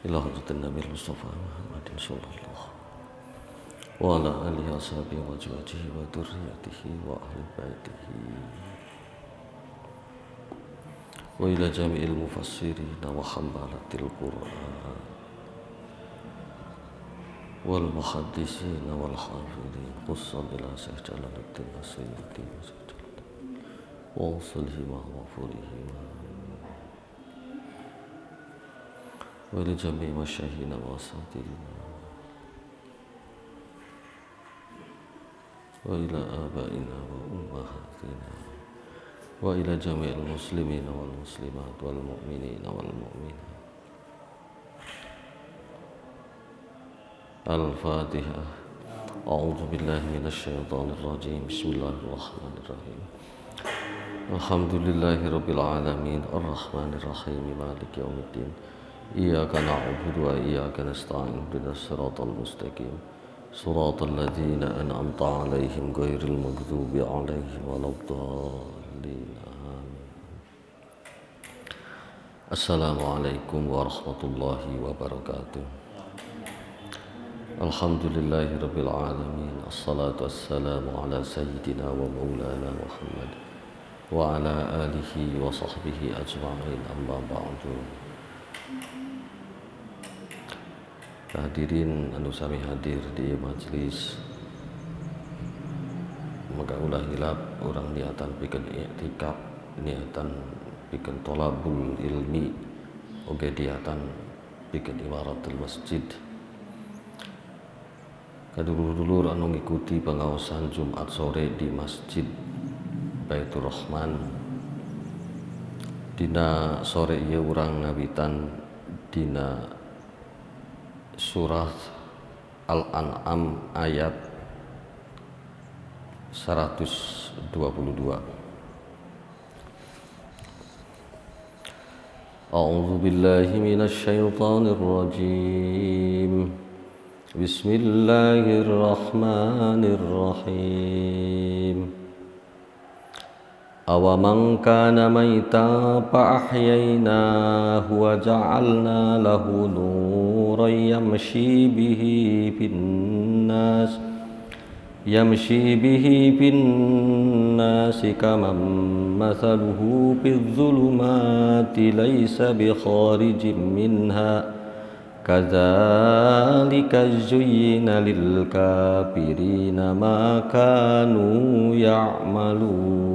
ila hadratin Nabi Mustafa Muhammadin sallallahu wa ala alihi wa sahbihi wa azwajihi wa dzurriyyatihi wa ahli baitihi wa ila jami'il mufassirin wa hammalatil Qur'an wal muhaddisin wal hafidhin khusussan ila Syekh Jalaluddin As-Suyuti wa sallihi wa ghafurihi wa ila jami'i masyayikhina wa asatirina wa ila abaina wa ummahatina wa ila jami'il muslimina wal muslimat wal mu'minina wal mu'minat. Al-Fatihah. A'udzu billahi minasy syaithanir rajim. Bismillahirrahmanirrahim. Alhamdulillahirabbil alamin arrahmanir rahim maliki yaumiddin. Iyyaka na'budu wa iyyaka nasta'in ihdinas siratal mustaqim siratal ladzina an'amta 'alaihim ghairil maghdubi 'alaihim waladdallin. Assalamualaikum warahmatullahi wabarakatuh. Alhamdulillahirabbil alamin. Assalatu wassalamu ala sayyidina wa maulana Muhammad wa ala alihi wa sahbihi ajma'in. Amma ba'du. Hadirin anu sami hadir di majelis maka ulah hilap orang niatan pikeun i'tikaf, niatan pikeun thalabul ilmi, oge niatan pikeun imaratul masjid. Kadulur-dulur anu ngikuti pengaosan Jumat sore di Masjid Baitur Rahman. Dina sore ieu urang ngawitan dina Surah Al-An'am ayat 122. A'udzu billahi minasy syaithanir rajim. Bismillahirrahmanirrahim. Awaman kana maita fa ahyaynahu wa ja'alna lahu nuran yamshi bihi finnas kaman mathaluhu bizzulumati laysa bikharijin minha kadzalika zuyyina lil kafirina ma kanu ya'malun.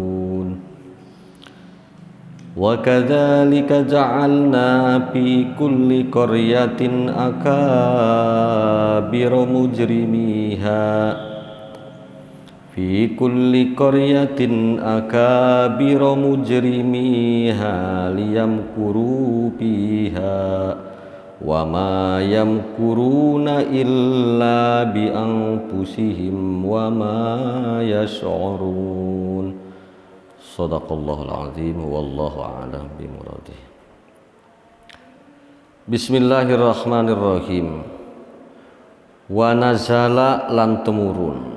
Wa kadzalika ja'alna fi kulli qaryatin akabira mujrimiha liyamkuru fiha wa ma yamkuruna illa bi anfusihim wa ma yash'urun. Shadaqallahul azim wallahu a'lam bimuradih. Bismillahirrahmanirrahim. Wa nazala lan temurun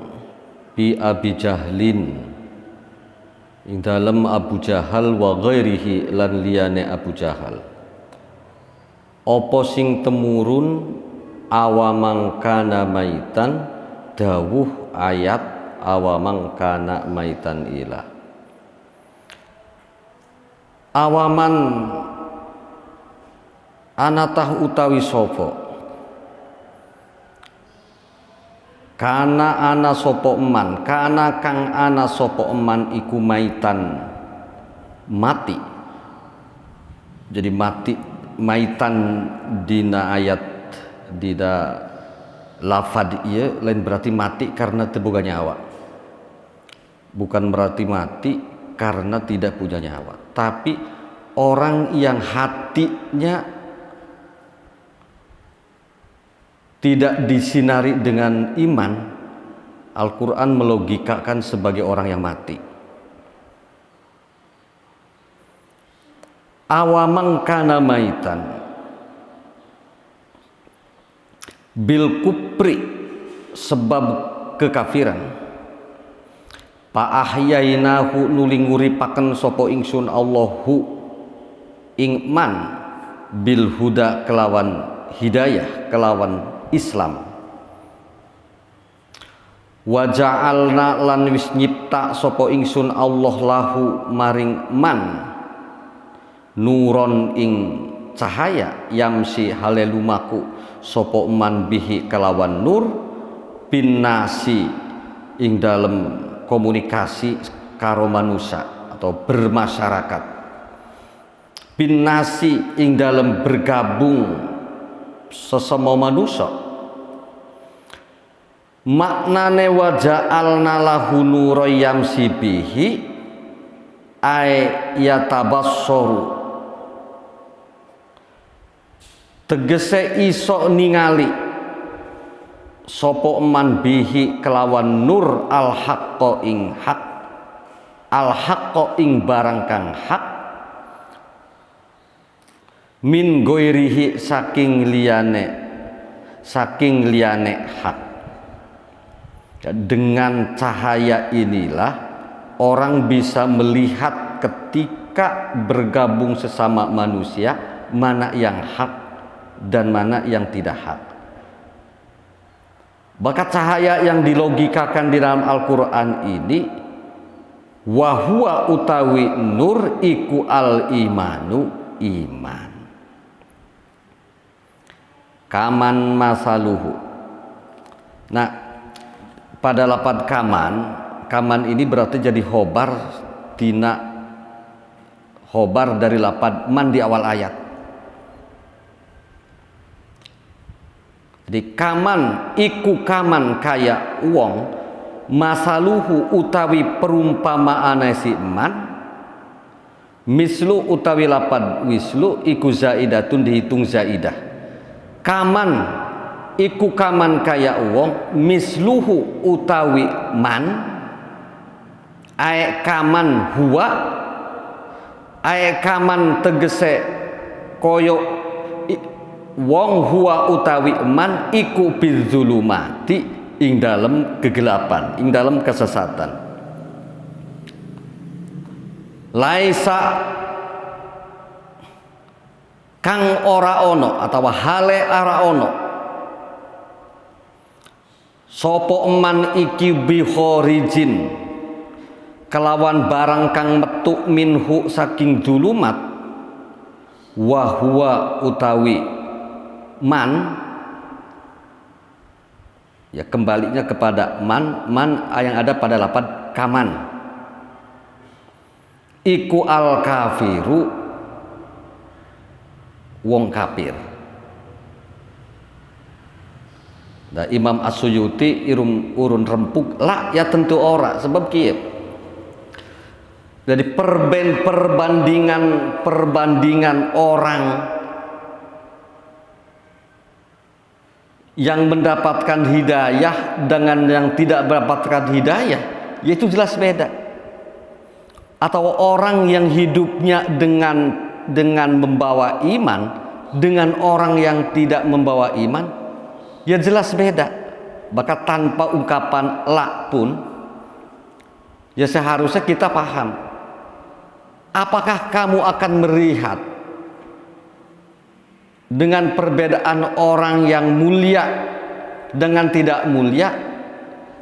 bi Abi Jahlin ing dalem Abu Jahal wa ghairihi lan liyane Abu Jahal. Apa sing temurun awamang kana maitan dawuh ayat awamang kana maitan ilah. Awaman anatah utawi sapa kana ana sapa eman kana kang ana sapa eman iku maitan mati. Jadi mati maitan dina ayat dina lafad ieu lain berarti mati karena teu boga nyawa. Bukan berarti mati karena tidak punya nyawa, tapi orang yang hatinya tidak disinari dengan iman, Al-Quran melogikakan sebagai orang yang mati. Awamang kana maitan bil kupri sebab kekafiran. Pa ahyainahu nuli nguripaken sapa ingsun Allahu ing man bil huda kelawan hidayah kelawan Islam. Wa ja'alna lan wis nyipta sapa ingsun Allah lahu maring man nuron ing cahaya yamsi hale lumaku sapa man bihi kelawan nur binnasi ing dalem komunikasi karo manusia atau bermasyarakat, binnasi ing dalem bergabung sesama manusia. Maknane wa ja'alna lahu nuran yamsi bihi ay yatabassaru, tegese iso ningali sapa man bihi kelawan nur al haqqo ing hak, al haqqo ing barang kang hak, min goirihi saking liyane hak. Dengan cahaya inilah orang bisa melihat ketika bergabung sesama manusia mana yang hak dan mana yang tidak hak. Maka cahaya yang dilogikakan di dalam Al-Quran ini, wahwa utawi nur iku al-imanu iman. Kaman masaluhu. Nah, pada lapad kaman ini berarti jadi khobar dari lapad man di awal ayat. Jadi kaman iku kaman kaya wong, masaluhu utawi perumpamaane si man, mislu utawi lapad wislu iku zaidatun dihitung zaidah. Kaman iku kaman kaya wong, misluhu utawi man, ae kaman huwa, ae kaman tegese koyo wong huwa utawi man iku bidzulumati ing dalem kegelapan, ing dalem kesesatan. Laisa kang ora ono atau hale ara ono sopo eman iki bihorijin kelawan barang kang metu minhu saking dulumat, wahwa utawi man, ya kembalinya kepada man yang ada pada lapad kaman, iku al kafiru wong kafir. Nah, Imam As-Suyuti urun rempuk lah ya tentu ora, sebab kieu. Jadi perbandingan orang yang mendapatkan hidayah dengan yang tidak mendapatkan hidayah, yaitu jelas beda. Atau orang yang hidupnya dengan membawa iman dengan orang yang tidak membawa iman, ya jelas beda. Maka tanpa ungkapan la pun ya seharusnya kita paham, apakah kamu akan melihat dengan perbedaan orang yang mulia dengan tidak mulia?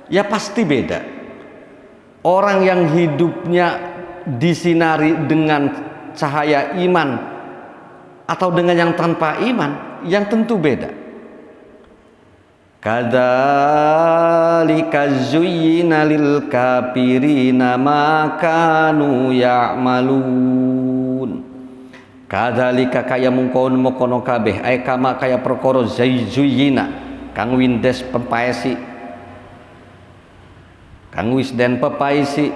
Ya pasti beda. Orang yang hidupnya disinari dengan cahaya iman atau dengan yang tanpa iman, yang tentu beda. Kadzalika zuyyina lil kafirina ma kanu ya'malun. Kadzalika kaya mungkon kabeh ay kama kaya perkara zuyyina kang windes pepaesi, kang wis den pepaesi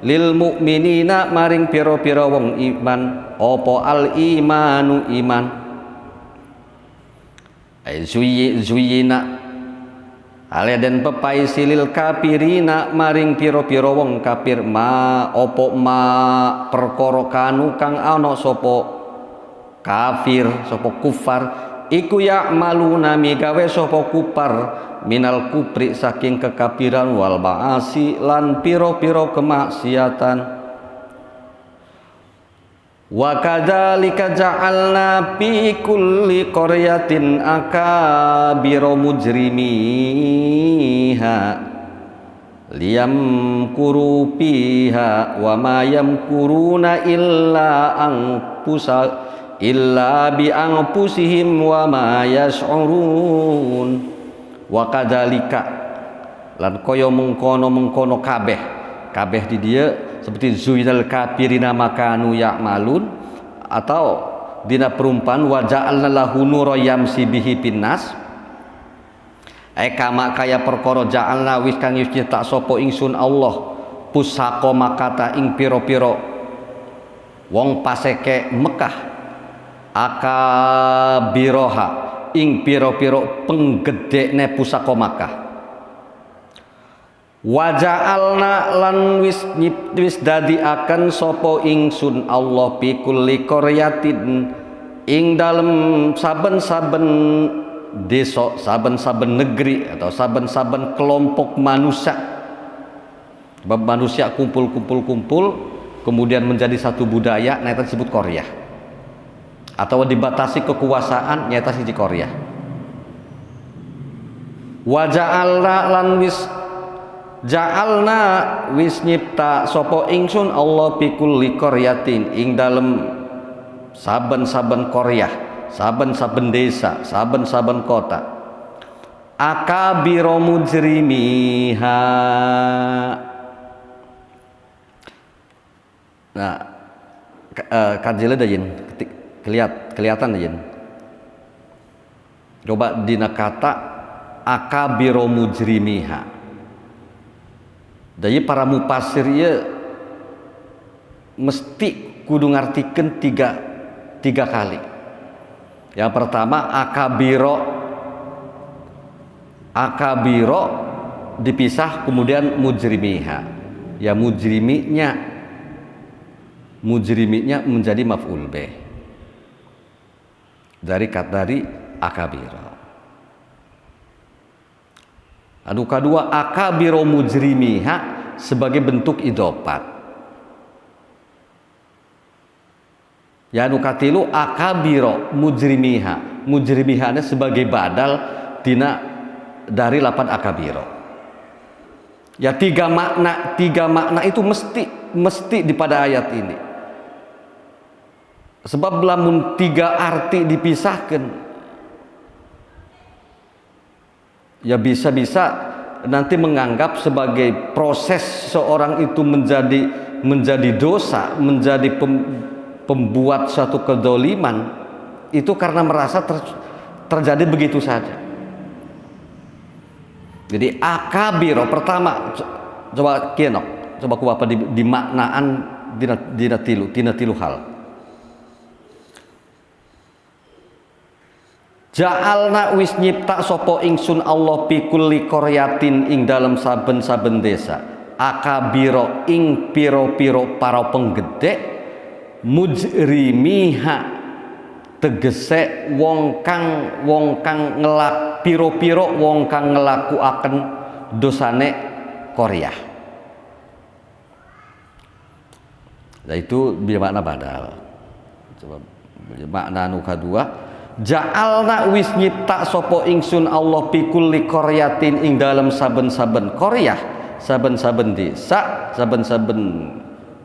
lil mukminina maring pira-pira wong iman apa al imanu iman, ay zuyyina ale den pepaisi lil kafirina maring pira-pira wong kafir ma opo ma perkara kanu kang ana sapa kafir sapa kufar iku ya maluna migawe sapa kufar minal kupri saking kekafiran wal maasi lan pira-pira kemaksiatan. Wa kadzalika ja'alna fi kulli qaryatin akabira mujrimiha liyamkuru fiha wa ma yamkuruna illa bi anfusihim wa ma yash'urun. Wa kadzalika lan kaya mengkono kabeh di dia seperti zuinal kafirina makanu ya'malun, atau dina perumpamaan wa ja'alna lahu nura yamsi bihi pinnas kama kaya perkara ja'alna wis kang tak sapa ingsun Allah pusaka makata ing pira-pira wong paseke Mekah akabiroha ing pira-pira penggedhekne pusaka Makkah. Wa ja'alna lan wis dadi akan sapa ingsun Allah fi kulli qaryatin ing dalem saben-saben desa, saben-saben negeri atau saben-saben kelompok manusia. Sebab manusia kumpul kemudian menjadi satu budaya, nyata disebut Korea. Atau dibatasi kekuasaan, nyata siji Korea. Wa ja'alna lan wis nyipta sapa ingsun Allah fi kulli qaryatin ing dalem saben-saben qaryah, saben-saben desa, saben-saben kota akabira mujrimiha. Nah, kajile da yen kelihatan yen. Coba dina kata akabira mujrimiha. Jadi para mufasir ya mesti kudu ngartikeun tiga kali. Yang pertama akabiro dipisah, kemudian mujrimiha. Ya mujriminya menjadi maf'ul bih dari akabiro. Anu kedua akabiro mujrimiha sebagai bentuk idofat. Ya anu katilu akabiro mujrimiha, mujrimihana sebagai badal dari lapan akabiro. Ya tiga makna itu mesti di pada ayat ini. Sebab lamun tiga arti dipisahkan, ya bisa-bisa nanti menganggap sebagai proses seorang itu menjadi dosa, menjadi pembuat suatu kedoliman itu karena merasa terjadi begitu saja. Jadi akabiro pertama coba kienok, coba ku apa di maknaan dina tilu hal. Ja'alna wis nyipta sapa ingsun Allah fi kulli qaryatin ing dalem saben-saben desa akabiro ing piro-piro para penggedhe mujrimiha tegese wong kang piro-piro wong kang ngelakuaken dosane Korea. Nah itu bermakna badal. Coba makna anu kadua ja'alna wis nyipta sapa ingsun Allah fi kulli qaryatin ing dalem saben-saben qaryah, saben-saben desa, saben-saben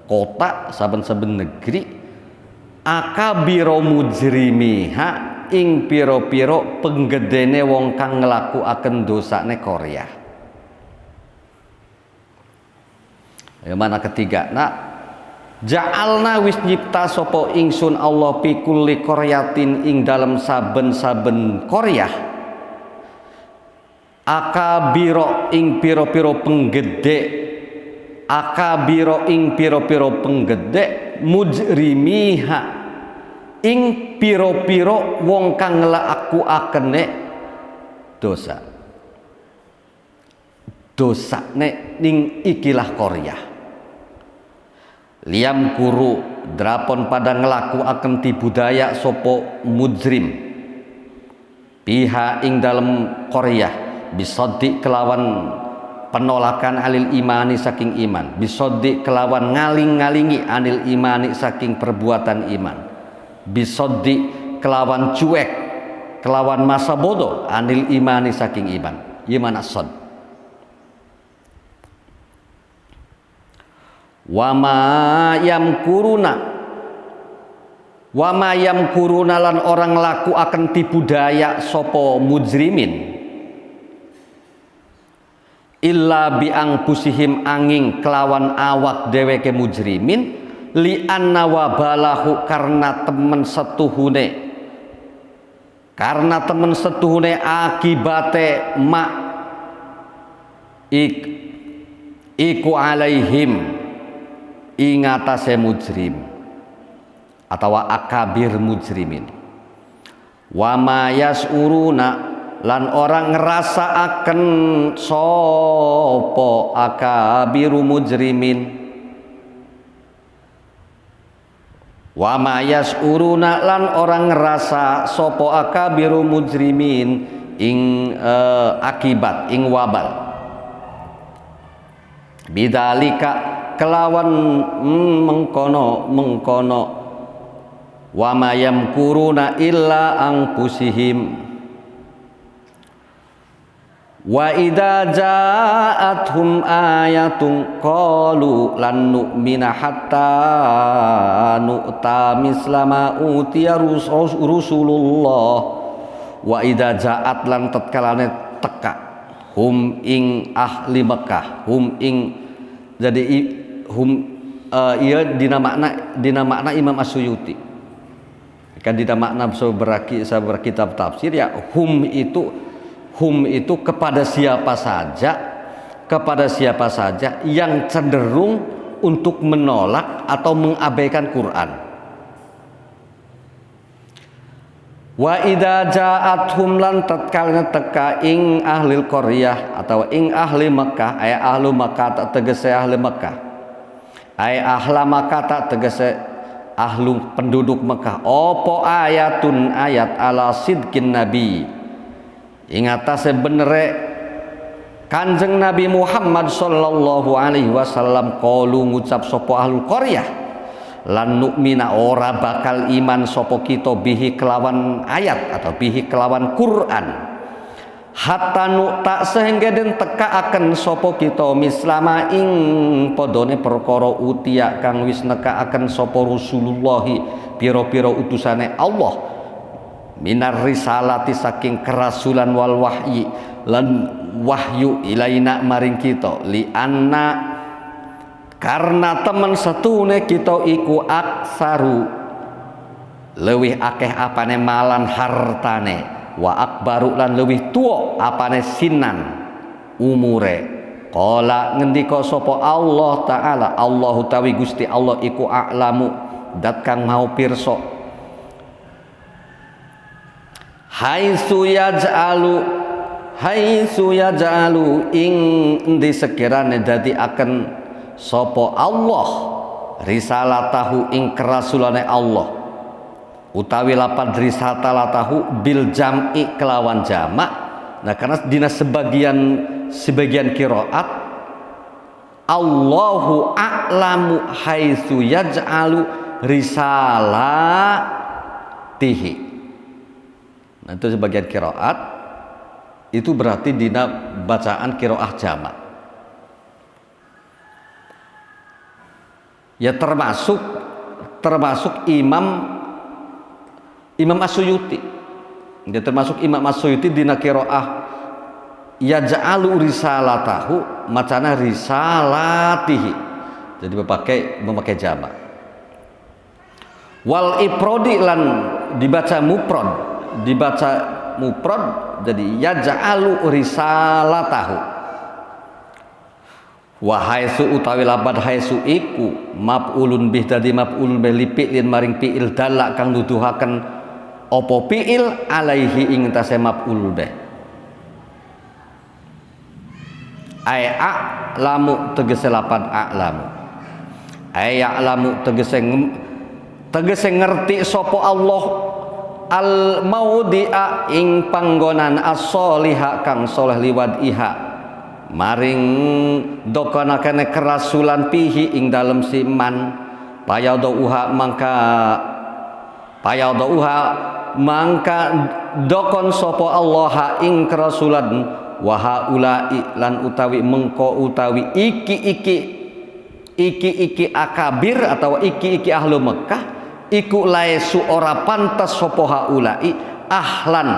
kota, saben-saben negeri akabira mujrimiha ing pira-pira penggedene wong kang nglakuaken dosane qaryah. Yang mana ketiga? Nah, ja'alna wis nyipta sapa ingsun Allah fi kulli qaryatin ing dalem saben-saben qaryah akabira ing pira-pira penggedhe mujrimiha ing pira-pira wong kang nglakuakene dosane ning ikilah qaryah. Liam kuru drapon pada ngelaku akan ti budaya sopo mujrim piha ing dalam Korea bisodi kelawan penolakan alil imani saking iman, bisoddi kelawan ngaling-ngalingi anil imani saking perbuatan iman, bisoddi kelawan cuek, kelawan masa bodoh anil imani saking iman. Iman asod. Wama yamkuruna lan orang laku akan tipu daya sopo mujrimin illa biang pusihim angin kelawan awak dheweke mujrimin li anna wabalahu karena temen setuhune akibate iku alaihim ingatase mujrim atau akabir mujrimin. Wa ma yas'uruna lan orang ngerasa akan sopo akabiru mujrimin. Wa ma yas'uruna lan orang ngerasa sopo akabiru mujrimin ing akibat ing wabal bidalika kelawan mengkono wa ma yamkuruna illa anfusihim wa idza ja'atuhum ayatun qalu lan nu'mina hatta nu'ta mislama utiya rusulullah wa idza ja'at lan tatkalane teka hum ing ahli Mekah hum ing jadi iya dina makna Imam As-Suyuti kan dina makna sabar kitab tafsir ya hum itu kepada siapa saja yang cenderung untuk menolak atau mengabaikan Quran. Wa idza ja'athum lan tatkalna teka ing ahli qaryah atau ing ahli Mekah ay ahlu Mekah tak tegese ahli Mekah ay ahla Mekah tak tegese ahlu penduduk Mekah opo ayatun ayat ala sidqin nabi ing atase benere Kanjeng Nabi Muhammad sallallahu alaihi wasallam qalu ngucap sapa ahlul qaryah lan nu'mina ora bakal iman sopo kita bihi kelawan ayat atau bihi kelawan Quran hatta nu'ta sehingga den teka akan sopo kita mislama ing podone perkara utia kang wis neka akan sopo Rasulullahi pira-pira utusane Allah minar risalati saking kerasulan wal wahyi lan wahyu ilaina maring kita li anna karena temen setune kita iku aksaru lewih akeh apane malan hartane wa akbaru lan lewih tuwa apane sinan umure qala ngendika sapa Allah taala Allahu tawi Gusti Allah iku a'lamu dat kang mau pirsa haitsu yaj'alu ing endi sekirane dadi akan sopo Allah risalatahu ing kerasulane Allah utawi lapan risalatahu bil jam'i kelawan jamak. Nah karena dina sebagian qiraat Allahu a'lamu haitsu yaj'alu risalatihi. Nah itu sebagian qiraat itu berarti dina bacaan qiraah jamak. Ya termasuk Imam As-Suyuti. Dia termasuk Imam As-Suyuti dina qiraah yaj'alu risalatahu macana risalatihi. Jadi memakai jamak. Wal ifrodi lan dibaca mufrad jadi yaj'alu risalatahu. Wa haitsu utawi labad haitsu iku maf'ulun bih dadi maf'ul bih li fi'lin maring fi'il dalla kang nuduhaken apa fi'il alaihi ing tase maf'ul bih ay a'lamu tegese lapad a'lamu ay a'lamu tegese ngerti sapa Allah al maudhi'a ing panggonan as-sholiha kang saleh liwat iha maring dokonakane kerasulan pihi ing dalem si man payadauha mangka dokon sapa Allah ing kerasulan wa haula'i lan utawi mengko utawi iki akabir atau iki ahlu Mekah iku laisu ora pantas sapa haula'i ahlan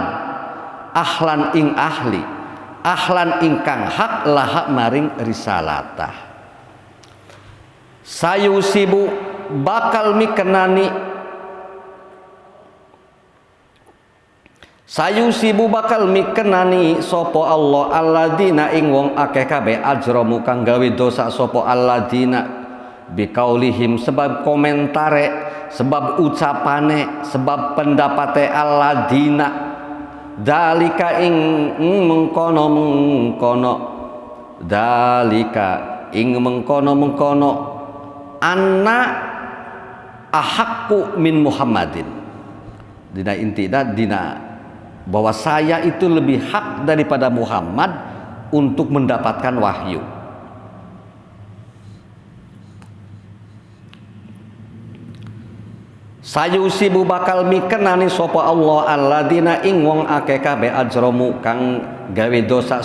ing ahli ahlan ingkang hak laha maring risalatah sayusibu bakal mikenani sapa Allah alladzina ing wong akeh kabeh ajramu kang gawe dosa sapa alladzina biqaulihim sebab komentare sebab ucapane sebab pendapate alladzina dalika ing mengkono anna ahakku min Muhammadin dina intina dina bahwa saya itu lebih hak daripada Muhammad untuk mendapatkan wahyu. Sayusibu bakal mikenani sapa Allah alladzina ing wong akeh kabeh ajramu kang gawe dosa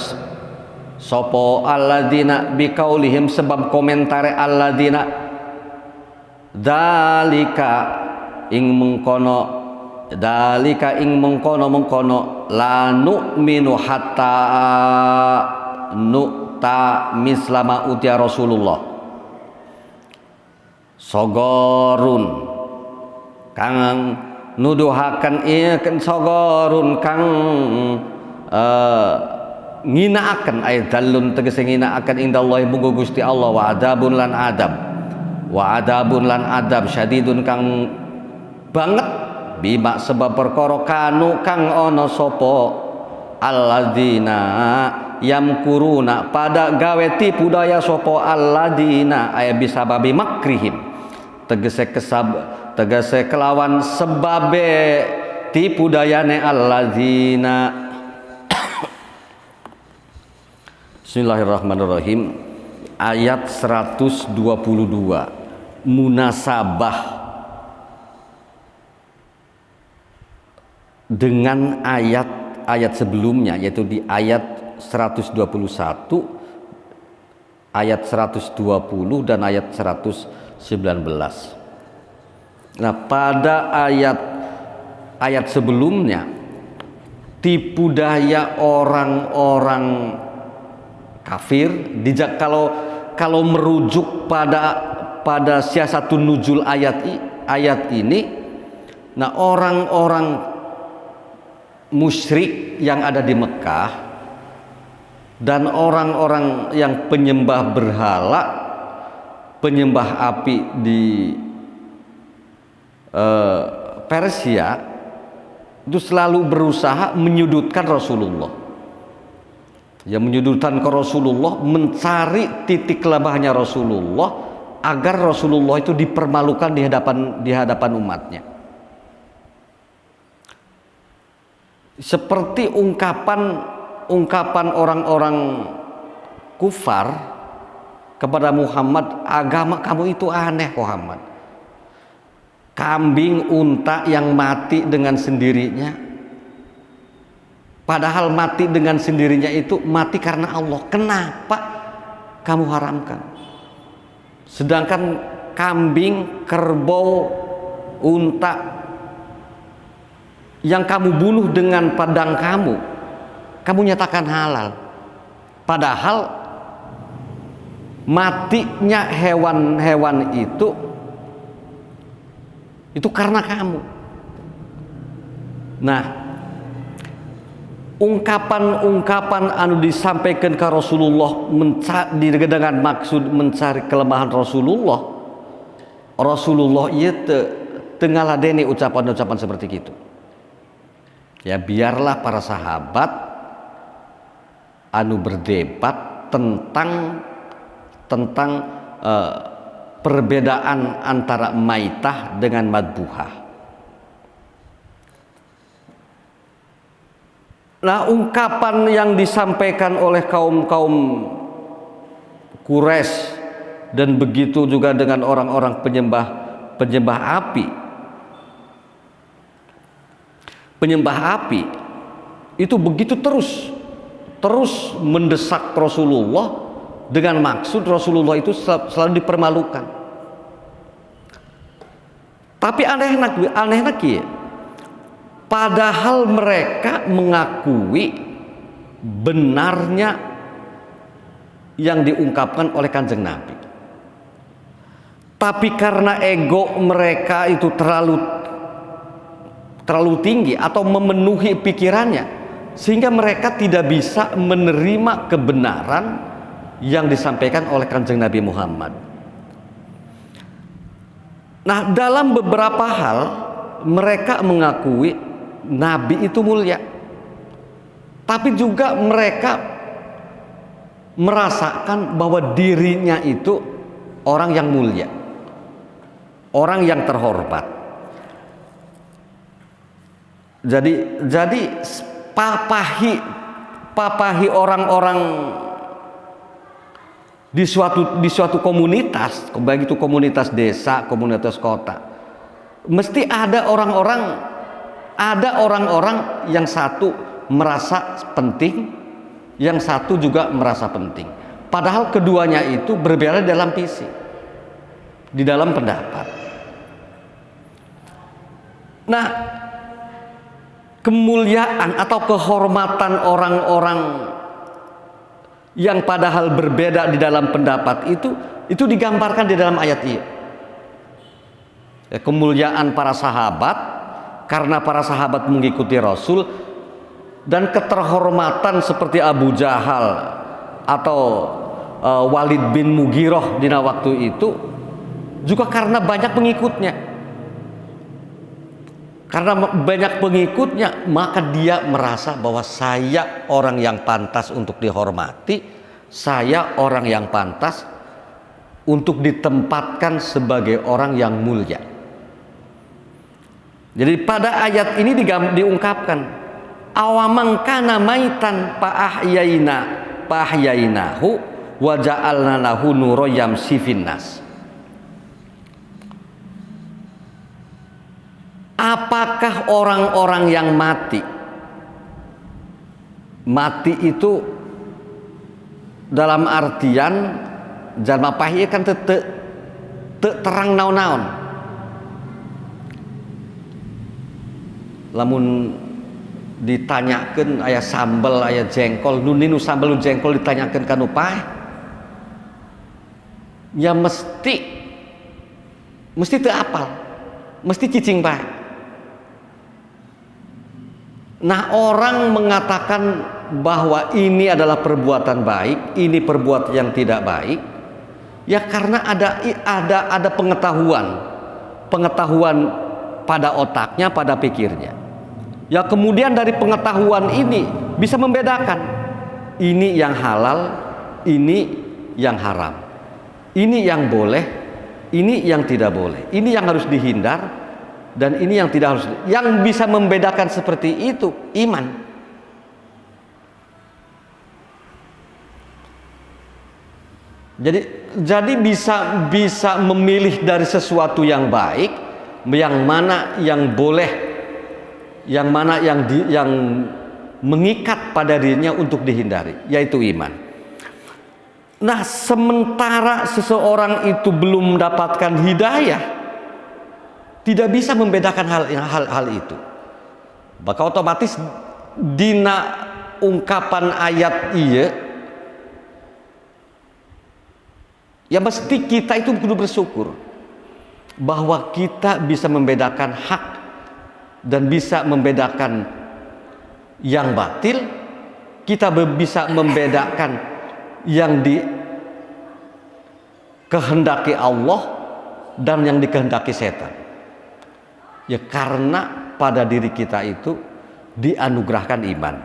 sapa alladzina biqaulihim sebab komentare alladzina dalika ing mengkono la nu'minu hatta nu'ta mislama utia Rasulullah sogorun kang nuduhaken ieu sogorun kang nginaaken ay dalun tegese nginaaken indallahi munggu Gusti Allah wa adabun lan adab syadidun kang banget bima sebab perkara kanu kang ana sapa alladzina yamkuruna pada gawe tipu daya sapa alladzina aya bisababi makrihim tegese kelawan sebabe tipu dayane alladzina. Bismillahirrahmanirrahim. Ayat 122 munasabah dengan ayat sebelumnya, yaitu di ayat 121, ayat 120 dan ayat 119. Nah, pada ayat sebelumnya tipu daya orang-orang kafir kalau merujuk pada siasatun nuzul ayat ini, nah orang-orang musyrik yang ada di Mekah dan orang-orang yang penyembah berhala, penyembah api di Persia itu selalu berusaha menyudutkan Rasulullah. Ya, menyudutkan ke Rasulullah, mencari titik lemahnya Rasulullah agar Rasulullah itu dipermalukan di hadapan umatnya. Seperti ungkapan orang-orang kufar kepada Muhammad, agama kamu itu aneh Muhammad. Kambing unta yang mati dengan sendirinya, padahal mati dengan sendirinya itu mati karena Allah. Kenapa kamu haramkan? Sedangkan kambing, kerbau, unta yang kamu bunuh dengan pedang kamu nyatakan halal. Padahal matinya hewan-hewan itu karena kamu. Nah, ungkapan-ungkapan anu disampaikan ke Rasulullah dengan maksud mencari kelemahan Rasulullah ieu teu ngaladeni ucapan-ucapan seperti itu. Ya, biarlah para sahabat anu berdebat tentang perbedaan antara maitah dengan madbuhah. Nah, ungkapan yang disampaikan oleh kaum-kaum Quraisy dan begitu juga dengan orang-orang penyembah api. Penyembah api itu begitu terus mendesak Rasulullah dengan maksud Rasulullah itu selalu dipermalukan. Tapi aneh lagi, padahal mereka mengakui benarnya yang diungkapkan oleh Kanjeng Nabi. Tapi karena ego mereka itu terlalu tinggi atau memenuhi pikirannya, sehingga mereka tidak bisa menerima kebenaran yang disampaikan oleh Kanjeng Nabi Muhammad. Nah, dalam beberapa hal mereka mengakui Nabi itu mulia, tapi juga mereka merasakan bahwa dirinya itu orang yang mulia, orang yang terhormat. Jadi papahi orang-orang di suatu komunitas, baik itu komunitas desa, komunitas kota, mesti ada orang-orang yang satu merasa penting, yang satu juga merasa penting. Padahal keduanya itu berbeda dalam visi, di dalam pendapat. Nah, kemuliaan atau kehormatan orang-orang yang padahal berbeda di dalam pendapat itu digambarkan di dalam ayat ini. Kemuliaan para sahabat karena para sahabat mengikuti Rasul, dan keterhormatan seperti Abu Jahal atau Walid bin Mughirah di waktu itu juga karena banyak pengikutnya. Karena banyak pengikutnya, maka dia merasa bahwa saya orang yang pantas untuk dihormati, saya orang yang pantas untuk ditempatkan sebagai orang yang mulia. Jadi pada ayat ini diungkapkan, awaman kana maitan pa'ahyainahu wa ja'alna lahu nuran yamshi finnas. Apakah orang-orang yang mati itu dalam artian jalma pahie kan terang naon-naon, lamun ditanyakan aya sambel aya jengkol nu sambel nu jengkol ditanyakan kanu paeh ya mesti teu apal, mesti cicing paeh. Nah, orang mengatakan bahwa ini adalah perbuatan baik, ini perbuatan yang tidak baik, ya karena ada pengetahuan pada otaknya, pada pikirnya. Ya kemudian dari pengetahuan ini bisa membedakan ini yang halal, ini yang haram, ini yang boleh, ini yang tidak boleh, ini yang harus dihindar, dan ini yang tidak harus. Yang bisa membedakan seperti itu iman. Jadi bisa memilih dari sesuatu yang baik, yang mana yang boleh, yang mana yang mengikat pada dirinya untuk dihindari, yaitu iman. Nah, sementara seseorang itu belum mendapatkan hidayah, tidak bisa membedakan hal itu. Maka otomatis dina ungkapan ayat iya, ya mesti kita itu kudu bersyukur bahwa kita bisa membedakan hak dan bisa membedakan yang batil, kita bisa membedakan yang dikehendaki Allah dan yang dikehendaki setan. Ya karena pada diri kita itu dianugerahkan iman.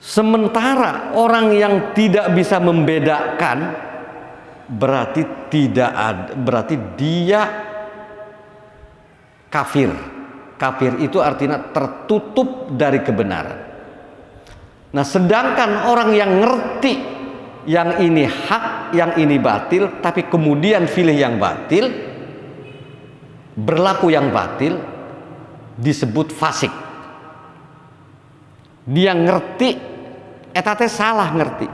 Sementara orang yang tidak bisa membedakan berarti dia kafir, Kafir itu artinya tertutup dari kebenaran. Nah, sedangkan orang yang ngerti yang ini hak, yang ini batil, tapi kemudian pilih yang batil, berlaku yang batil, disebut fasik. Dia ngerti, etate salah ngerti,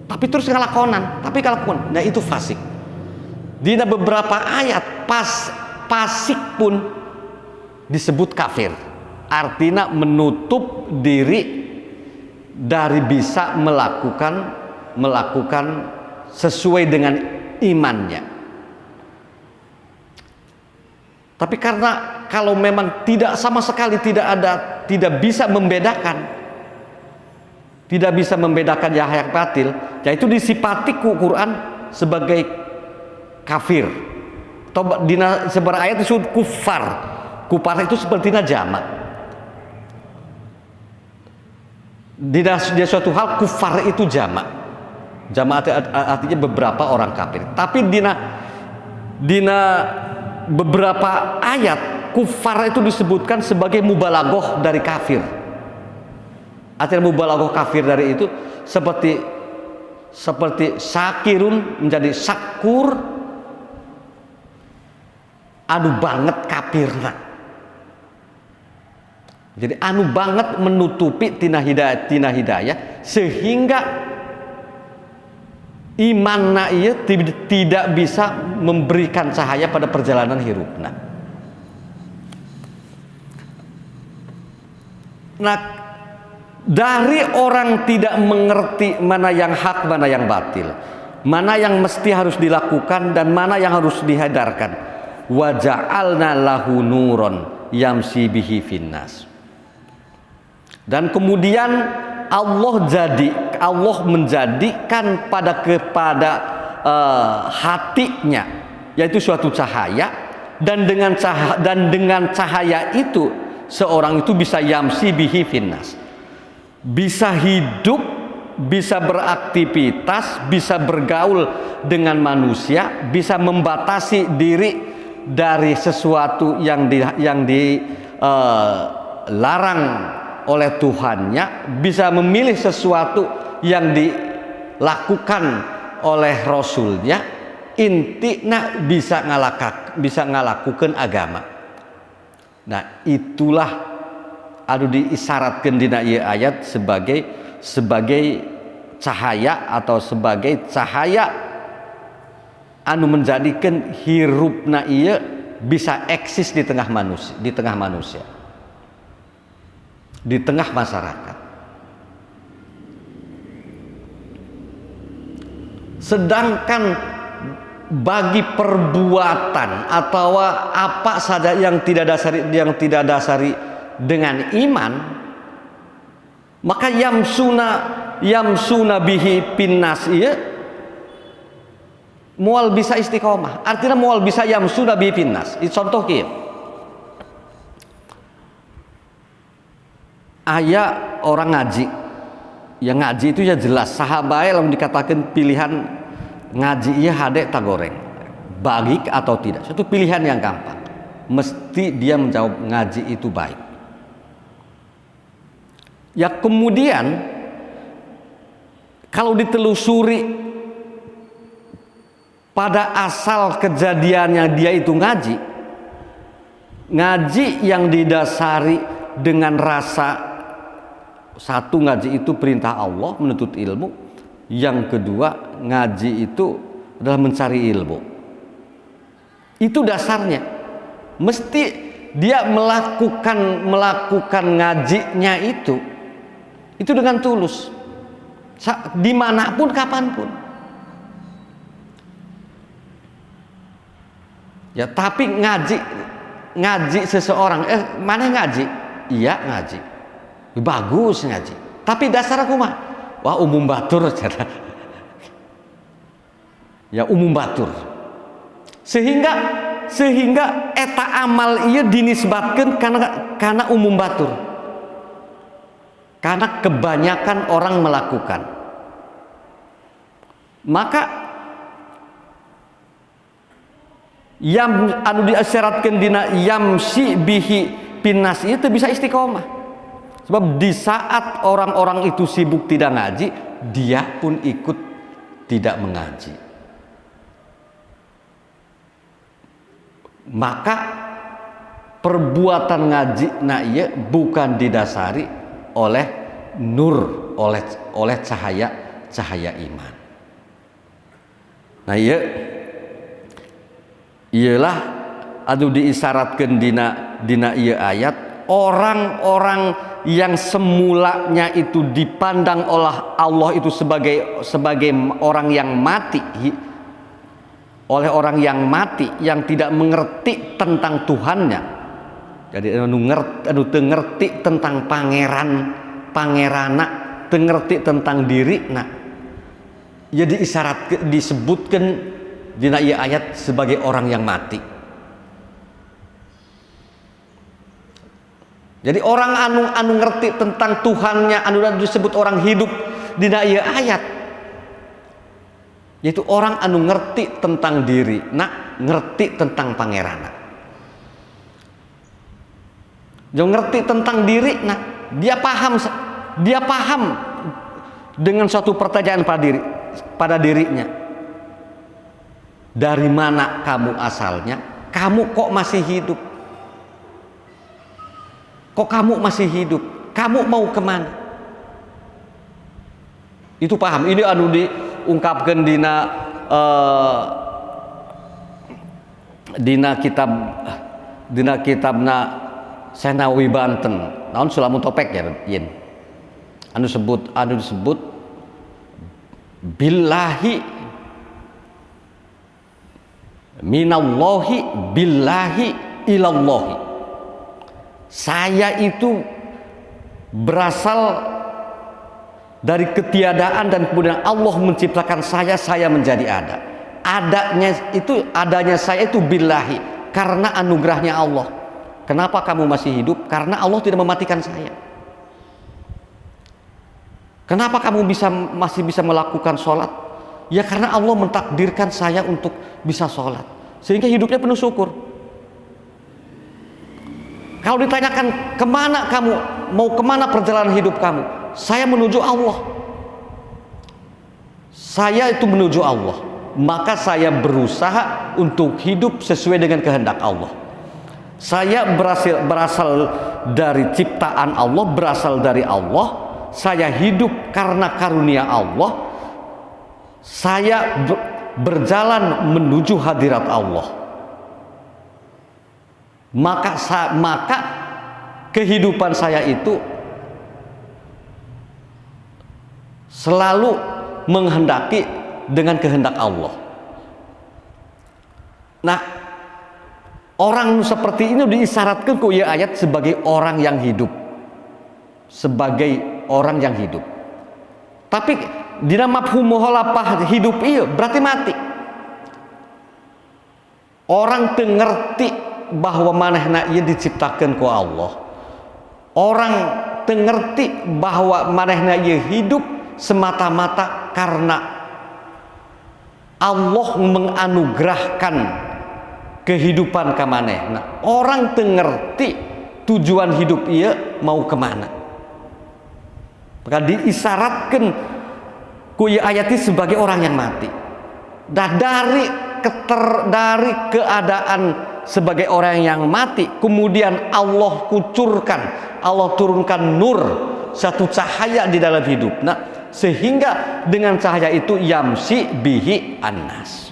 tapi terus ngalakonan, nah itu fasik. Di beberapa ayat fasik pun disebut kafir, artinya menutup diri dari bisa melakukan sesuai dengan imannya. Tapi karena kalau memang tidak sama sekali tidak bisa membedakan yang hak batil, yaitu disifati Quran sebagai kafir. Atau di seberapa ayat itu kufar. Kufar itu sepertinya jamak. Di suatu hal kufar itu jamak. Jamak artinya beberapa orang kafir. Tapi dina beberapa ayat kufar itu disebutkan sebagai mubalaghah dari kafir. Artinya mubalaghah kafir dari itu seperti syakirun menjadi syakur, anu banget kafirna. Jadi anu banget menutupi tina hidayah sehingga imanna ieu tidak bisa memberikan cahaya pada perjalanan hirupna. Nah, dari orang tidak mengerti mana yang hak, mana yang batil, mana yang mesti harus dilakukan dan mana yang harus dihadarkan. Wa ja'alna lahu nuron yamsi bihi finnas. Dan kemudian Allah menjadikan kepada hatinya yaitu suatu cahaya, dan dengan cahaya itu seorang itu bisa yamsi bihi finnas, bisa hidup, bisa beraktivitas, bisa bergaul dengan manusia, bisa membatasi diri dari sesuatu yang dilarang oleh Tuhannya, bisa memilih sesuatu yang dilakukan oleh Rasulnya, intina bisa ngalakukan agama. Nah, itulah anu diisyaratkan dina ieu ayat sebagai cahaya atau sebagai cahaya anu menjadikan hirupna ieu bisa eksis di tengah manusia, di tengah masyarakat. Sedangkan bagi perbuatan atau apa saja yang tidak dasari dengan iman, maka yamsuna bihi pinnas ieu moal bisa istiqomah. Artinya moal bisa yamsuna bihi pinnas. Contoh kieu. Aya orang ngaji. Yang ngaji itu ya jelas sahabat lamun dikatakan pilihan ngaji ieu hade tagoreng. Baik atau tidak. Suatu pilihan yang gampang. Mesti dia menjawab ngaji itu baik. Ya kemudian kalau ditelusuri pada asal kejadiannya dia itu ngaji yang didasari dengan rasa, satu, ngaji itu perintah Allah menuntut ilmu, yang kedua ngaji itu adalah mencari ilmu. Itu dasarnya. Mesti dia melakukan ngajinya itu dengan tulus, dimanapun kapanpun. Ya, tapi ngaji seseorang, mana ngaji? Iya ngaji, bagus ngaji. Tapi dasar aku mah, wah umum batur, ya umum batur. Sehingga eta amal ieu dinisbatkeun karena umum batur. Karena kebanyakan orang melakukan. Maka Yang anu diisyaratkeun dina yamsi bihi pinnas itu bisa istiqomah. Sebab di saat orang-orang itu sibuk tidak ngaji, dia pun ikut tidak mengaji. Maka perbuatan ngaji na ieu bukan didasari oleh nur, oleh cahaya iman. Nah iyalah anu diisyaratkeun dina ieu ayat, orang-orang yang semulanya itu dipandang oleh Allah itu sebagai orang yang mati, oleh orang yang mati yang tidak mengerti tentang Tuhannya. Jadi anu teu ngerti tentang pangerana, teu ngerti tentang dirina. Jadi disebutkan dina ieu ayat sebagai orang yang mati. Jadi orang anu ngerti tentang Tuhannya, anu disebut orang hidup dina ieu ayat, yaitu orang anu ngerti tentang diri, ngerti tentang pangerana. Jangan ngerti tentang diri, dia paham dengan suatu pertanyaan pada dirinya. Dari mana kamu asalnya? Kamu kok masih hidup? Kok kamu masih hidup? Kamu mau kemana? Itu paham. Ini anu diungkapkan dina kitabna Senawi Banten. Naon Sulamun Topek ya, yin. Anu disebut billahi minallahi billahi ilallahi. Saya itu berasal dari ketiadaan dan kemudian Allah menciptakan saya menjadi ada. Adanya saya itu billahi, karena anugerahnya Allah. Kenapa kamu masih hidup? Karena Allah tidak mematikan saya. Kenapa kamu masih bisa melakukan sholat? Ya karena Allah mentakdirkan saya untuk bisa sholat, sehingga hidupnya penuh syukur. Kalau ditanyakan kemana kamu, mau kemana perjalanan hidup kamu? Saya menuju Allah. Saya itu menuju Allah. Maka saya berusaha untuk hidup sesuai dengan kehendak Allah. Saya berasal dari ciptaan Allah, berasal dari Allah. Saya hidup karena karunia Allah. Saya berjalan menuju hadirat Allah. Maka kehidupan saya itu selalu menghendaki dengan kehendak Allah. Nah, orang seperti ini diisyaratkan ku ieu ayat sebagai orang yang hidup. Sebagai orang yang hidup. Tapi dina mafhum mukhalafah hidup ieu berarti mati. Orang teu ngerti bahwa manehna ieu diciptakeun ku Allah. Orang teu ngerti bahwa manehna ieu hidup semata-mata karena Allah menganugerahkan kehidupan ka manehna. Orang teu ngerti tujuan hidup ieu mau kemana. Maka diisyaratkan ku ieu ayat ini sebagai orang yang mati. Dari keadaan sebagai orang yang mati, kemudian Allah turunkan nur, satu cahaya di dalam hidup. Nah, sehingga dengan cahaya itu yamsi bihi annas.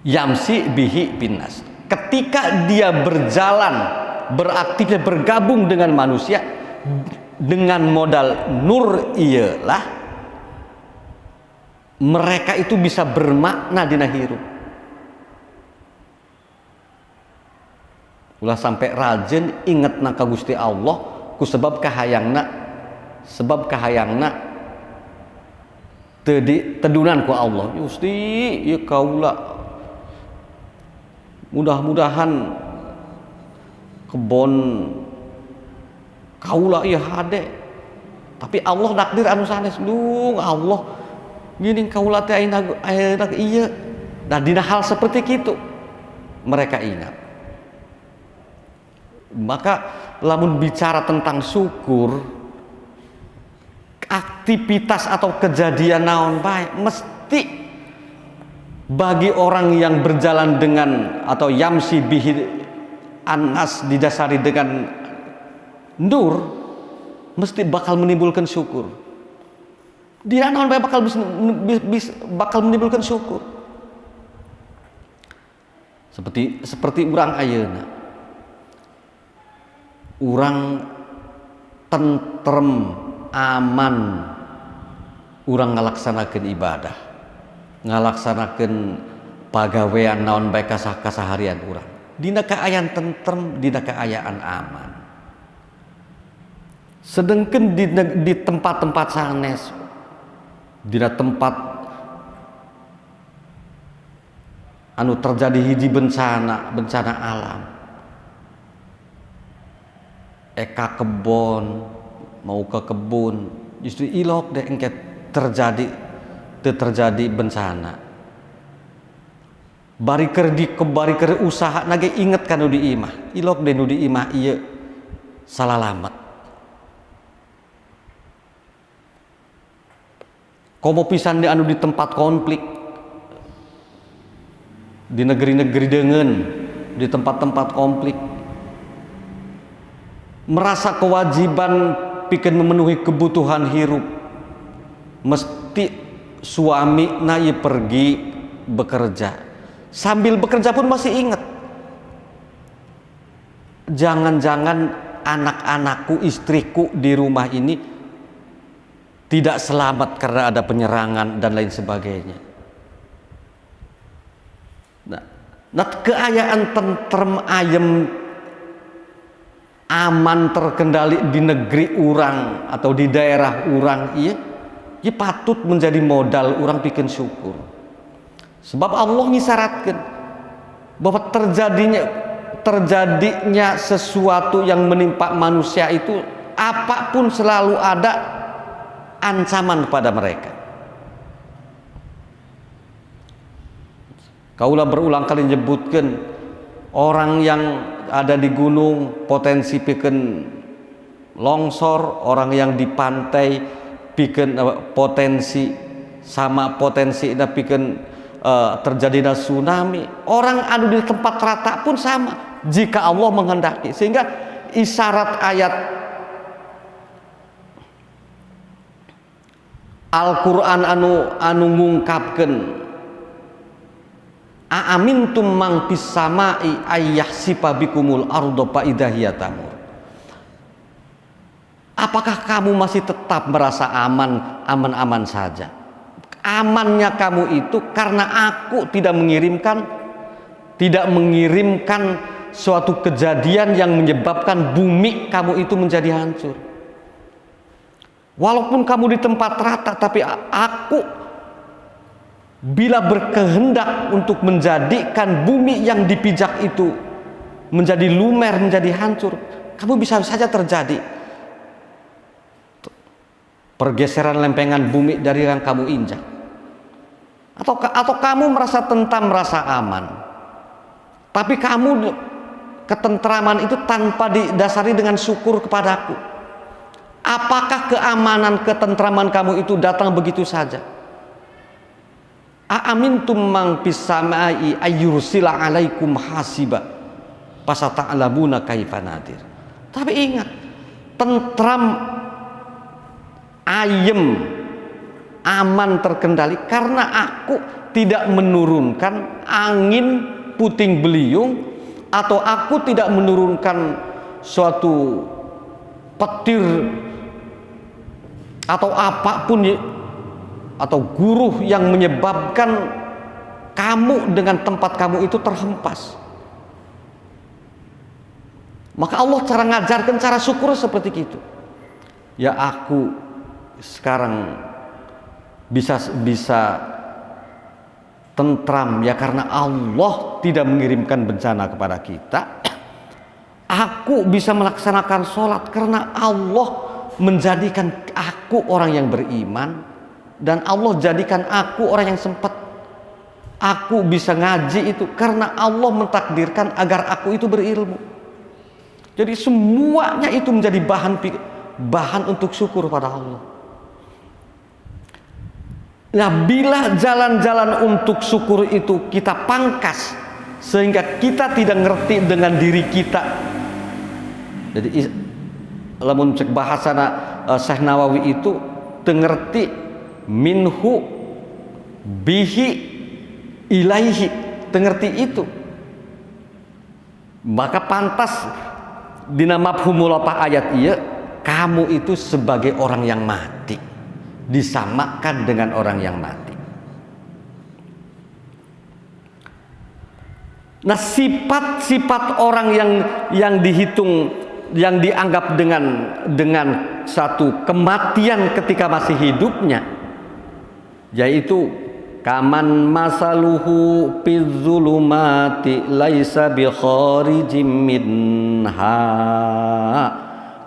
Yamsi bihi binnas. Ketika dia berjalan, beraktifnya bergabung dengan manusia dengan modal nur ialah mereka itu bisa bermakna dina hirup. Ulah sampai rajin ingetna ka Gusti Allah ku sebab kahayangna tedunan ku Allah. Gusti ieu kaula mudah-mudahan kebon kaula ieu hade. Tapi Allah takdir anu sanes. Allah gini kaula teh ayeuna ieu Nah, di hal seperti itu mereka ingat. Maka lamun bicara tentang syukur, aktivitas atau kejadian naon baik mesti bagi orang yang berjalan dengan atau yamsi bihi anas didasari dengan nur, mesti bakal menimbulkan syukur. Dia naon baik bakal menimbulkan syukur. Seperti urang ayeuna, urang tentrem aman, urang ngalaksanakeun ibadah, ngalaksanakeun pagawean naon bae kasaharian urang dina kaayaan tentrem, dina kaayaan aman. Sedengkeun di tempat-tempat sanes, dina tempat anu terjadi hiji bencana alam, eka kebon mau ke kebun, justru ilok deh engke terjadi bencana. Bari keur usaha nage inget kan nu di imah, ilok deh nu di imah ieu salalamet. Komo pisan di anu di tempat konflik, di negeri-negeri deungeun, di tempat-tempat konflik, merasa kewajiban pikeun memenuhi kebutuhan hirup, mesti suami na ieu pergi bekerja. Sambil bekerja pun masih ingat, jangan-jangan anak-anakku, istriku di rumah ini tidak selamat karena ada penyerangan dan lain sebagainya. Nah, keayaan tentrem ayem aman terkendali di negeri urang atau di daerah urang ieu patut menjadi modal urang pikeun syukur. Sebab Allah ngisyaratkeun bahwa terjadinya sesuatu yang menimpa manusia itu apapun selalu ada ancaman pada mereka. Kaulah berulang kali menyebutkan orang yang ada di gunung potensi pikeun longsor, orang yang di pantai pikeun potensi sama potensi pikeun terjadinya tsunami. Orang anu di tempat rata pun sama jika Allah menghendaki. Sehingga isyarat ayat Al-Quran anu ngungkapkeun aamintum man fis samai ayyahsifa bikumul ardo fa idza hiya tamur. Apakah kamu masih tetap merasa aman-aman saja? Amannya kamu itu karena aku tidak mengirimkan suatu kejadian yang menyebabkan bumi kamu itu menjadi hancur. Walaupun kamu di tempat rata, tapi aku bila berkehendak untuk menjadikan bumi yang dipijak itu menjadi lumer, menjadi hancur, kamu bisa saja terjadi pergeseran lempengan bumi dari yang kamu injak, atau kamu merasa tentram, merasa aman, tapi kamu ketentraman itu tanpa didasari dengan syukur kepadaku. Apakah keamanan, ketentraman kamu itu datang begitu saja? Aamintum man fis samai ayyursila alaikum hasiba fasata'lamuna kaifa nadir. Tapi ingat, tentram, ayem, aman, terkendali karena aku tidak menurunkan angin puting beliung, atau aku tidak menurunkan suatu petir atau apapun atau guruh yang menyebabkan kamu dengan tempat kamu itu terhempas. Maka Allah cara ngajarkan cara syukur seperti itu. Ya, aku sekarang bisa tentram ya karena Allah tidak mengirimkan bencana kepada kita. Aku bisa melaksanakan sholat karena Allah menjadikan aku orang yang beriman, dan Allah jadikan aku orang yang sempat. aku bisa ngaji itu karena Allah mentakdirkan agar aku itu berilmu. Jadi semuanya itu menjadi bahan untuk syukur pada Allah. Nah, bila jalan-jalan untuk syukur itu kita pangkas sehingga kita tidak ngerti dengan diri kita. Jadi lamun cek bahasana Syekh Nawawi itu tengerti minhu bihi ilaihi, tengerti itu. Maka pantas dina mafhumul ayat iya, kamu itu sebagai orang yang mati, disamakan dengan orang yang mati. Nah, sifat-sifat orang yang dihitung, yang dianggap dengan satu kematian ketika masih hidupnya, yaitu kaman masaluhu fizzulumati laisa bi kharijim minha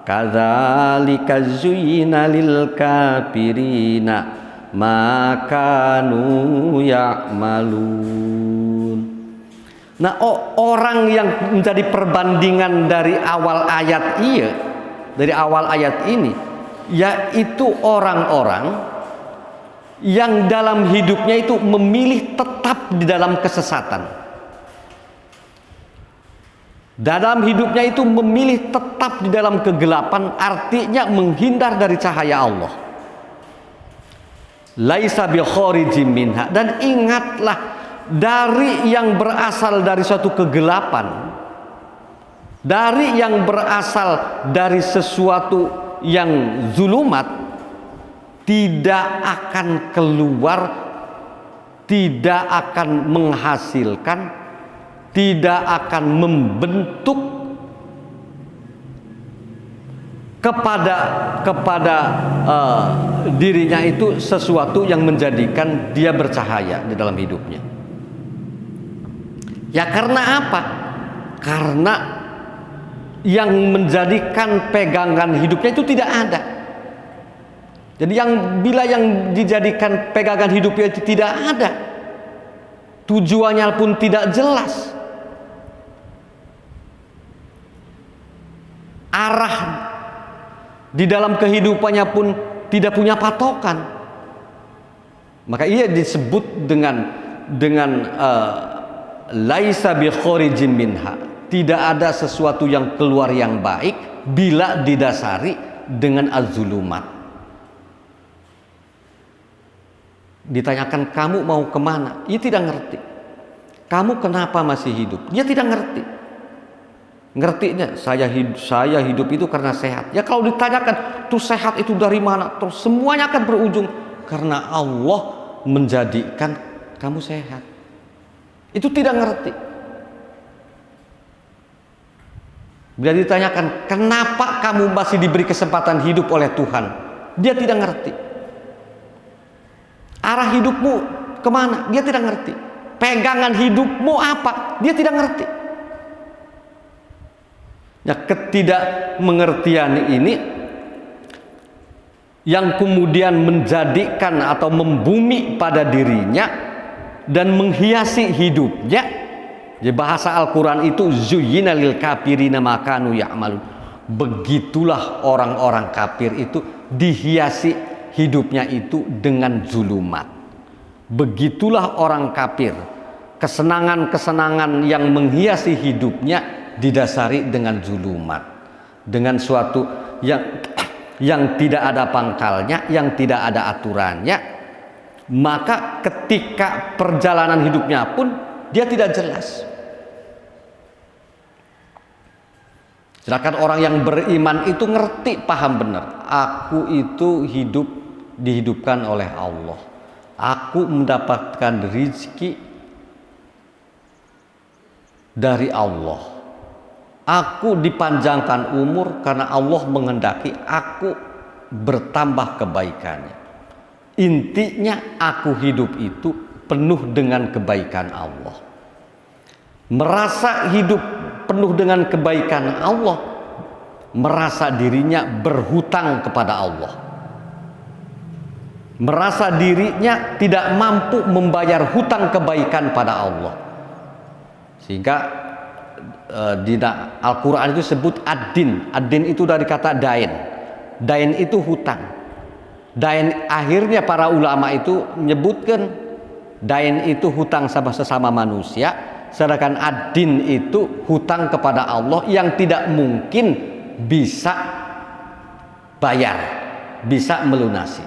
kadzalika zuyyina lil kafirina ma kanu ya'malun. Nah, orang yang menjadi perbandingan dari awal ayat ini, yaitu orang-orang yang dalam hidupnya itu memilih tetap di dalam kesesatan. Dalam hidupnya itu memilih tetap di dalam kegelapan, artinya menghindar dari cahaya Allah. Laisa bi kharijim minha. Dan ingatlah, dari yang berasal dari suatu kegelapan, dari yang berasal dari sesuatu yang zulumat, tidak akan keluar, tidak akan menghasilkan, tidak akan membentuk kepada dirinya itu sesuatu yang menjadikan dia bercahaya di dalam hidupnya. Ya karena apa? Karena yang menjadikan pegangan hidupnya itu tidak ada. Jadi bila yang dijadikan pegangan hidupnya itu tidak ada, tujuannya pun tidak jelas, arah di dalam kehidupannya pun tidak punya patokan, maka ia disebut dengan laisa bi kharijin minha. Tidak ada sesuatu yang keluar yang baik bila didasari dengan az-zulumat. Ditanyakan kamu mau kemana, ia tidak ngerti. Kamu kenapa masih hidup, dia tidak ngerti. Ngertinya saya hidup itu karena sehat. Ya kalau ditanyakan tuh sehat itu dari mana, terus semuanya akan berujung karena Allah menjadikan kamu sehat. Itu tidak ngerti. Bila ditanyakan kenapa kamu masih diberi kesempatan hidup oleh Tuhan, dia tidak ngerti. Arah hidupmu kemana, dia tidak ngerti. Pegangan hidupmu apa, dia tidak ngerti. Nah, ketidakmengertian ini yang kemudian menjadikan atau membumi pada dirinya dan menghiasi hidupnya. Di bahasa Al-Quran itu zuyyina lil kafirina ma kanu ya'malun. Begitulah orang-orang kafir itu dihiasi hidupnya itu dengan zulumat. Begitulah orang kafir, kesenangan-kesenangan yang menghiasi hidupnya didasari dengan zulumat, dengan suatu yang tidak ada pangkalnya, yang tidak ada aturannya. Maka ketika perjalanan hidupnya pun dia tidak jelas. Sedangkan orang yang beriman itu ngerti, paham benar. Aku itu dihidupkan oleh Allah. Aku mendapatkan rezeki dari Allah. Aku dipanjangkan umur karena Allah menghendaki aku bertambah kebaikannya. Intinya aku hidup itu penuh dengan kebaikan Allah. Merasa hidup penuh dengan kebaikan Allah, merasa dirinya berhutang kepada Allah. merasa dirinya tidak mampu membayar hutang kebaikan pada Allah, sehingga di Al-Quran itu sebut ad-din. Ad-din itu dari kata dain. Dain itu hutang. Dain, akhirnya para ulama itu menyebutkan dain itu hutang sama sesama manusia, sedangkan ad-din itu hutang kepada Allah yang tidak mungkin bisa bayar, bisa melunasi.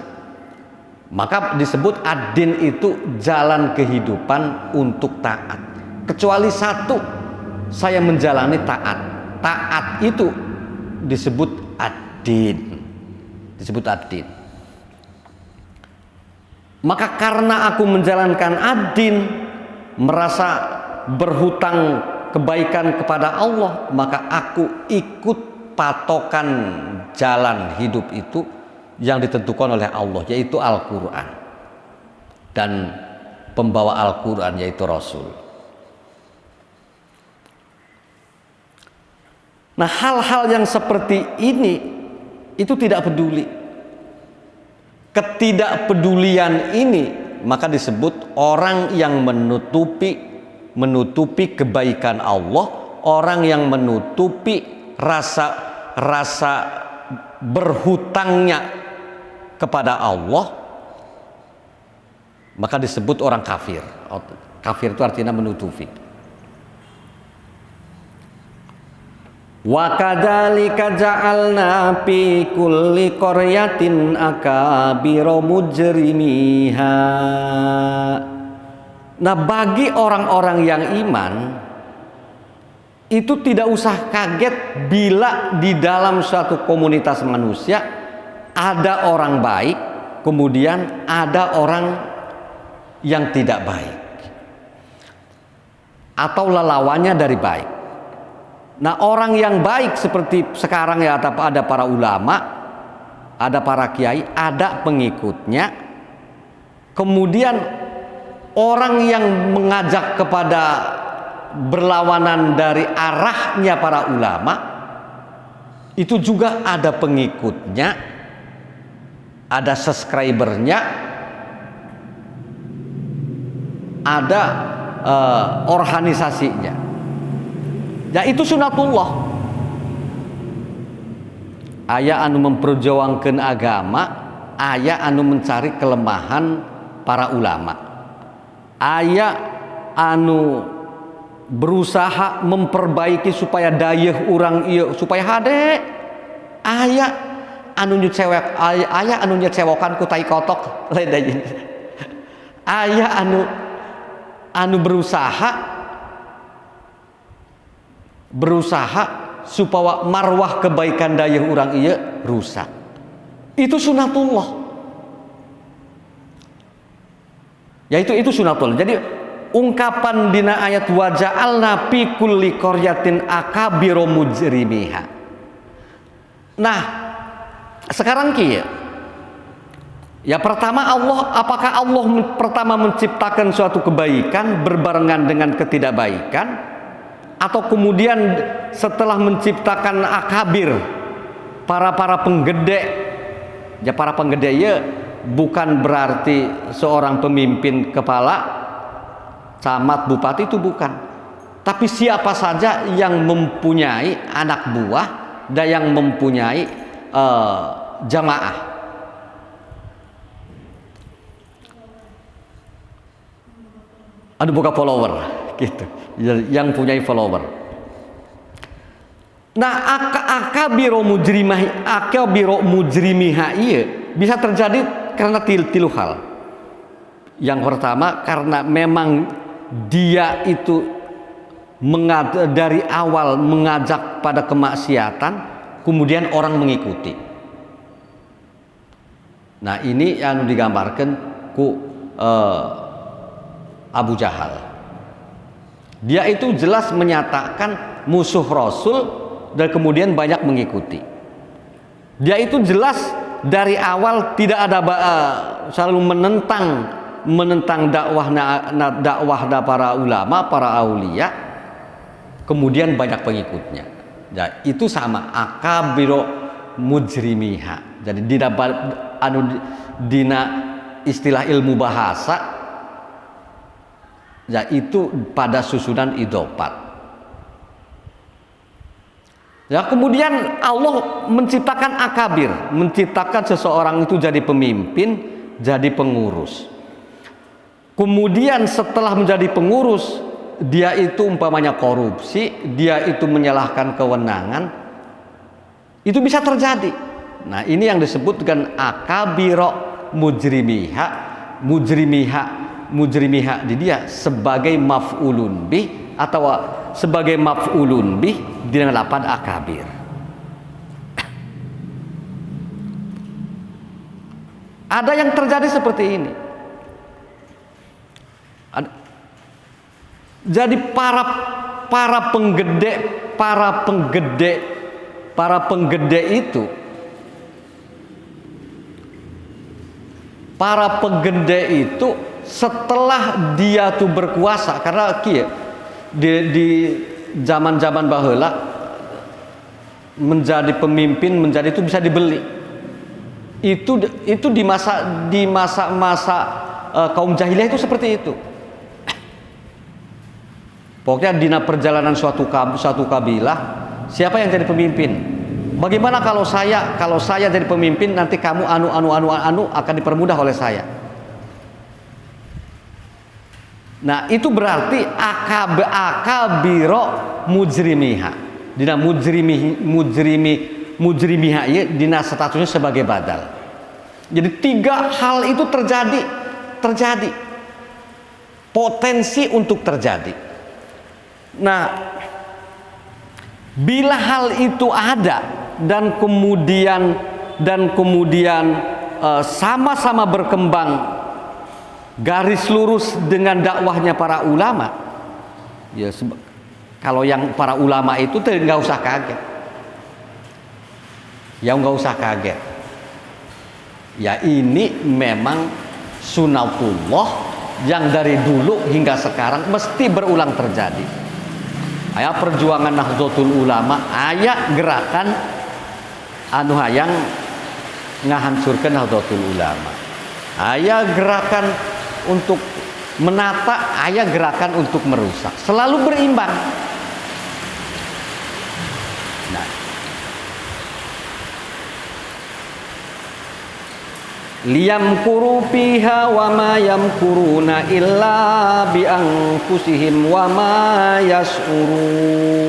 Maka disebut ad-din itu jalan kehidupan untuk taat. Kecuali satu, saya menjalani taat. Taat itu disebut ad-din. Disebut ad-din. Maka karena aku menjalankan ad-din, merasa berhutang kebaikan kepada Allah, maka aku ikut patokan jalan hidup itu yang ditentukan oleh Allah, yaitu Al-Quran, dan pembawa Al-Quran yaitu Rasul. Nah, hal-hal yang seperti ini itu tidak peduli. Ketidakpedulian ini maka disebut orang yang menutupi kebaikan Allah, orang yang menutupi rasa berhutangnya kepada Allah, maka disebut orang kafir. Kafir itu artinya menutupi. Wa kadzalika ja'alna fi kulli qaryatin akabira mujrimiha. Nah, bagi orang-orang yang iman itu tidak usah kaget bila di dalam suatu komunitas manusia ada orang baik, kemudian ada orang yang tidak baik, atau lawannya dari baik. Nah, orang yang baik seperti sekarang ya, ada para ulama, ada para kiai, ada pengikutnya. Kemudian orang yang mengajak kepada berlawanan dari arahnya para ulama, itu juga ada pengikutnya, ada subscribernya, ada organisasinya. Ya, itu sunatullah. Aya anu memperjuangkan agama, aya anu mencari kelemahan para ulama, aya anu berusaha memperbaiki supaya dayeuh urang ieu supaya hade, aya anu nyecewek, aya anu nyecewokan ku tai kotok lain deui. Aya anu berusaha supaya marwah kebaikan dayeuh urang ieu rusak. Itu sunatullah. Yaitu sunatullah. Jadi ungkapan dina ayat wa ja'alna fi kulli qaryatin akabira mujrimiha. Nah, sekarang kieu. Ya, pertama apakah Allah pertama menciptakan suatu kebaikan berbarengan dengan ketidakbaikan, atau kemudian setelah menciptakan akabir, para penggede. Ya, para penggede ya bukan berarti seorang pemimpin kepala camat bupati, itu bukan, tapi siapa saja yang mempunyai anak buah dan yang mempunyai jamaah. Ada buka follower gitu, yang punya follower. Nah, akabiro mujrimiha iya bisa terjadi karena tilu hal. Yang pertama, karena memang dia itu dari awal mengajak pada kemaksiatan, kemudian orang mengikuti. Nah, ini yang digambarkan ku Abu Jahal. Dia itu jelas menyatakan musuh Rasul dan kemudian banyak mengikuti. Dia itu jelas dari awal tidak ada selalu menentang dakwah para ulama, para aulia, kemudian banyak pengikutnya. Nah, itu sama akabiro mujrimiha. Jadi dina istilah ilmu bahasa, yaitu pada susunan idofat. Ya, kemudian Allah menciptakan akabir, menciptakan seseorang itu jadi pemimpin, jadi pengurus. Kemudian setelah menjadi pengurus, dia itu umpamanya korupsi, dia itu menyalahkan kewenangan, itu bisa terjadi. Nah, ini yang disebut dengan akabiro mujrimiha, mujrimiha di dia sebagai maf'ulun bih atau sebagai maf'ulun bih dengan lafaz akabir. Ada yang terjadi seperti ini. Jadi para penggede itu setelah dia tuh berkuasa, karena di zaman-zaman baheula menjadi pemimpin, menjadi itu bisa dibeli. Itu di masa kaum jahiliyah itu seperti itu. Pokoknya dina perjalanan suatu kabilah, siapa yang jadi pemimpin? Bagaimana kalau saya jadi pemimpin, nanti kamu anu akan dipermudah oleh saya. Nah, itu berarti akabiro mujrimiha. Dina mujrimiha ya, dina statusnya sebagai badal. Jadi 3 hal itu terjadi. Potensi untuk terjadi. Nah, bila hal itu ada dan kemudian sama-sama berkembang garis lurus dengan dakwahnya para ulama, ya kalau yang para ulama itu nggak usah kaget, ya ini memang sunatullah yang dari dulu hingga sekarang mesti berulang terjadi. Aya perjuangan Nahdlatul Ulama, aya gerakan anu hayang ngahancurkeun Nahdlatul Ulama, aya gerakan untuk menata, aya gerakan untuk merusak, selalu berimbang. Nah, liyamkuru fiha wa ma yamkuruna illa bi anfusihim wa ma yash'urun.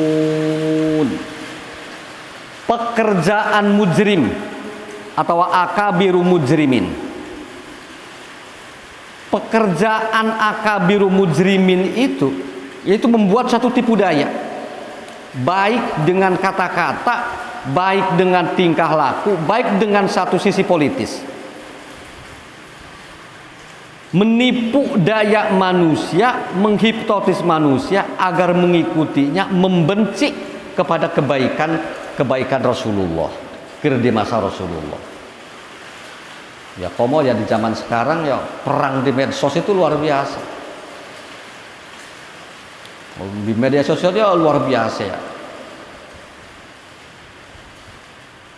Pekerjaan mujrim atau akabiru mujrimin. Pekerjaan akabiru mujrimin itu yaitu membuat satu tipu daya, baik dengan kata-kata, baik dengan tingkah laku, baik dengan satu sisi politis. Menipu daya manusia, menghipnotis manusia agar mengikutinya, membenci kepada kebaikan Rasulullah di masa Rasulullah. Ya komo ya di zaman sekarang ya perang di medsos itu luar biasa. Di media sosial ya luar biasa ya.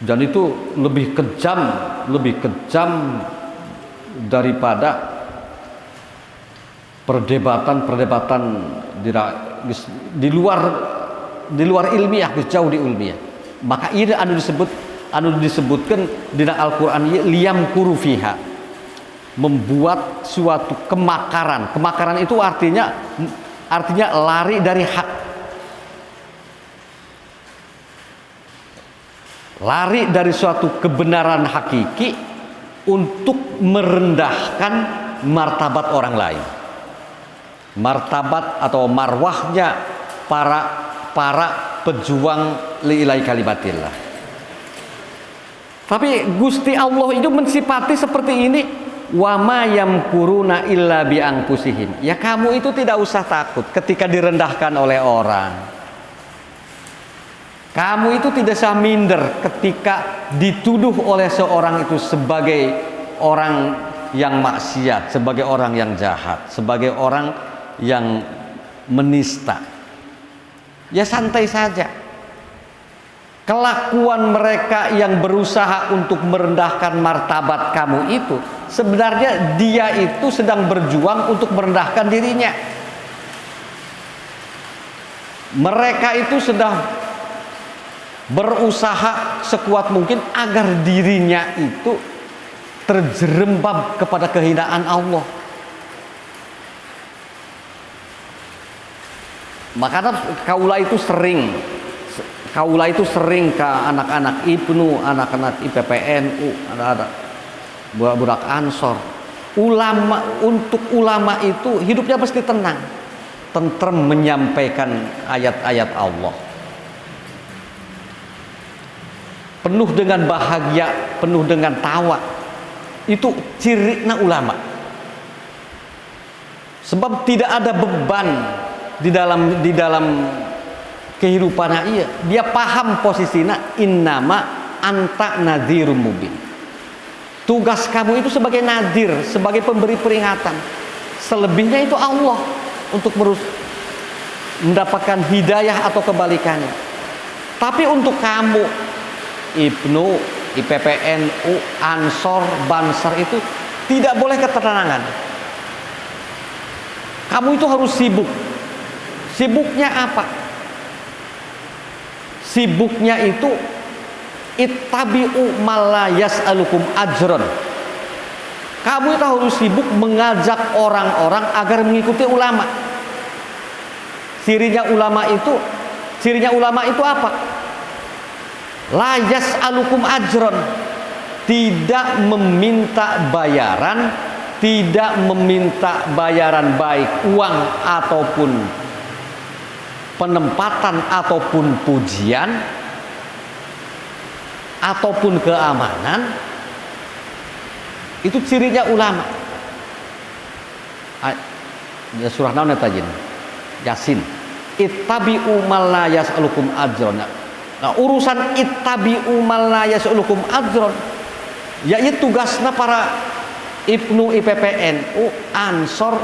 Dan itu lebih kejam daripada perdebatan di luar ilmiah, jauh di ilmiah. Maka ini anu disebutkan di Al-Qur'an liyamkuru fiha, membuat suatu kemakaran. Kemakaran itu artinya lari dari hak. Lari dari suatu kebenaran hakiki untuk merendahkan martabat orang lain. Martabat atau marwahnya para pejuang li'ilai kalimatillah. Tapi Gusti Allah itu mensifati seperti ini, wa ma yamkuruna illa bi anfusihim. Ya kamu itu tidak usah takut ketika direndahkan oleh orang. Kamu itu tidak usah minder ketika dituduh oleh seorang itu sebagai orang yang maksiat, sebagai orang yang jahat, sebagai orang yang menista. Ya santai saja. Kelakuan mereka yang berusaha untuk merendahkan martabat kamu itu sebenarnya dia itu sedang berjuang untuk merendahkan dirinya. Mereka itu sedang berusaha sekuat mungkin agar dirinya itu terjerembab kepada kehinaan Allah. Makanya kaula itu sering ke anak-anak Ibnu, anak-anak IPPNU, anak-anak budak Ansor. Untuk ulama itu hidupnya pasti tenang, tentrem menyampaikan ayat-ayat Allah, penuh dengan bahagia, penuh dengan tawa. Itu cirina ulama. Sebab tidak ada beban di dalam kehidupannya. Dia paham posisinya, innama anta nadhirum mubin. Tugas kamu itu sebagai nadir, sebagai pemberi peringatan. Selebihnya itu Allah untuk mendapatkan hidayah atau kebalikannya. Tapi untuk kamu Ibnu, IPPNU, Ansor, Banser itu tidak boleh ketenangan. Kamu itu harus sibuk. Sibuknya apa? Sibuknya itu ittabi'u ma la yas'alukum ajron. Kamu itu harus sibuk mengajak orang-orang agar mengikuti ulama. Cirinya ulama itu apa? La yas'alukum ajron. Tidak meminta bayaran, tidak meminta bayaran baik uang ataupun penempatan ataupun pujian ataupun keamanan. Itu cirinya ulama. Surah naon eta jen? Yasin. Ittabi'u ma la yas'alukum ajron. Nah, urusan ittabi'u ma la yas'alukum ajron, yaitu tugasnya para Ibnu, IPPNU, Ansor,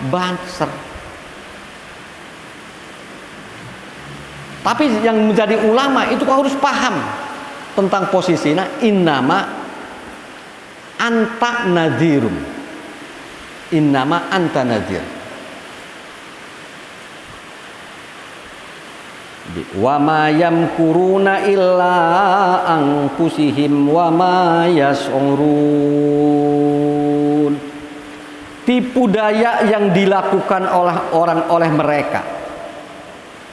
Banser. Tapi yang menjadi ulama itu harus paham tentang posisinya, innama anta nadhirum. Innama anta nadhir. Wa ma yamkuruna illa anfusihim wa ma yash'urun. Tipu daya yang dilakukan oleh mereka,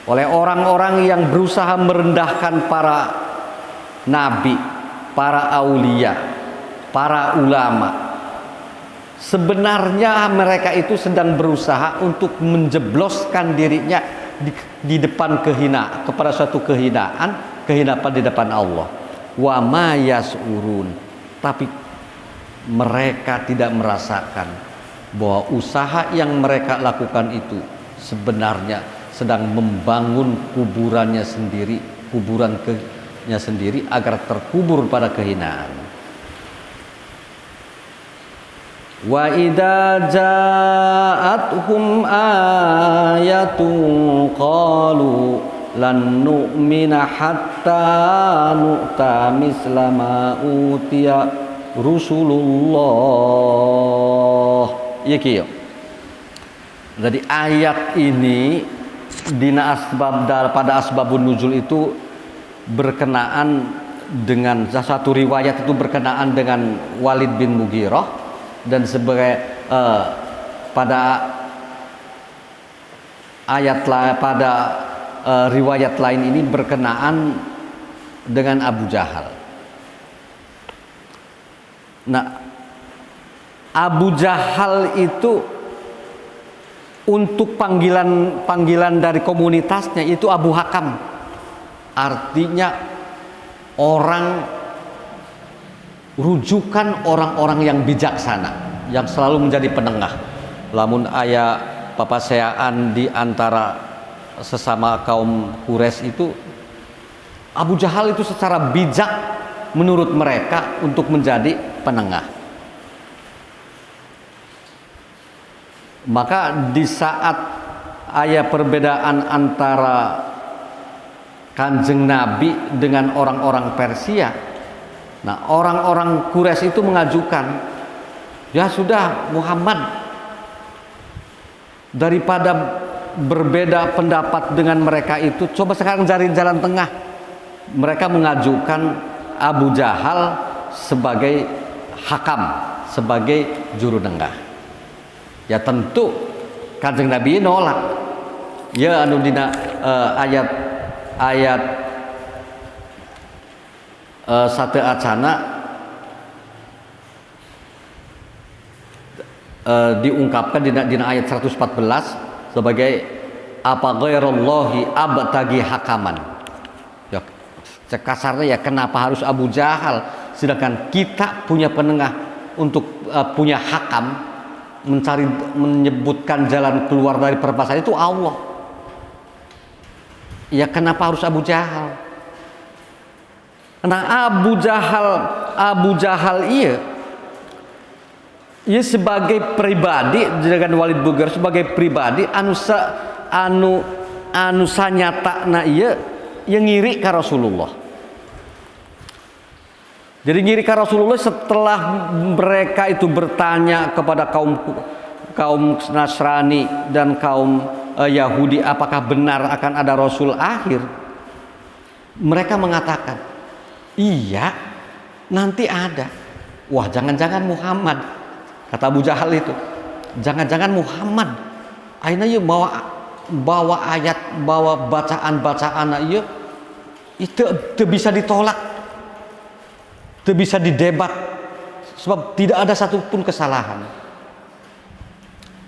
oleh orang-orang yang berusaha merendahkan para nabi, para aulia, para ulama. Sebenarnya mereka itu sedang berusaha untuk menjebloskan dirinya di depan kepada suatu kehinaan di depan Allah. Wa ma yas'urun. Tapi mereka tidak merasakan bahwa usaha yang mereka lakukan itu sebenarnya sedang membangun kuburannya sendiri agar terkubur pada kehinaan. Wa idza ja'atuhum ayatun qalu lan nu'mina hatta nu'ta misla ma utiya Rasulullah. Iya kiyo. Jadi ayat ini pada asbabun nuzul itu berkenaan dengan satu riwayat itu berkenaan dengan Walid bin Mughirah, dan sebagai riwayat lain ini berkenaan dengan Abu Jahal. Nah, Abu Jahal itu untuk panggilan dari komunitasnya itu Abu Hakam, artinya rujukan orang-orang yang bijaksana, yang selalu menjadi penengah. Lamun aya papaseaan di antara sesama kaum Quraisy itu, Abu Jahal itu secara bijak menurut mereka untuk menjadi penengah. Maka di saat ada perbedaan antara Kanjeng Nabi dengan orang-orang Persia, nah orang-orang Quraisy itu mengajukan Ya sudah Muhammad, daripada berbeda pendapat dengan mereka itu, coba sekarang cari jalan tengah. Mereka mengajukan Abu Jahal sebagai hakam, sebagai juru tengah. Ya tentu Kanjeng Nabi nolak. Ya anu dina ayat sate acana diungkapkan dina ayat 114 sebagai apa ghairallahi abtagi hakaman. Ya kasarnya ya kenapa harus Abu Jahal, sedangkan kita punya penengah untuk punya hakam, menyebutkan jalan keluar dari permasalahan itu Allah. Ya kenapa harus Abu Jahal? Nah Abu Jahal iya sebagai pribadi dengan Walid Bugar sebagai pribadi anu sanyatana iya yang ngiri ka Rasulullah. Jadi ngiri ka Rasulullah setelah mereka itu bertanya kepada kaum Nasrani dan kaum Yahudi apakah benar akan ada Rasul akhir. Mereka mengatakan iya nanti ada. Wah jangan-jangan Muhammad, kata Abu Jahal itu, jangan-jangan Muhammad aina ieu bawa ayat, bawa bacaan-bacaan ieu itu bisa ditolak, itu bisa didebat sebab tidak ada satupun kesalahan.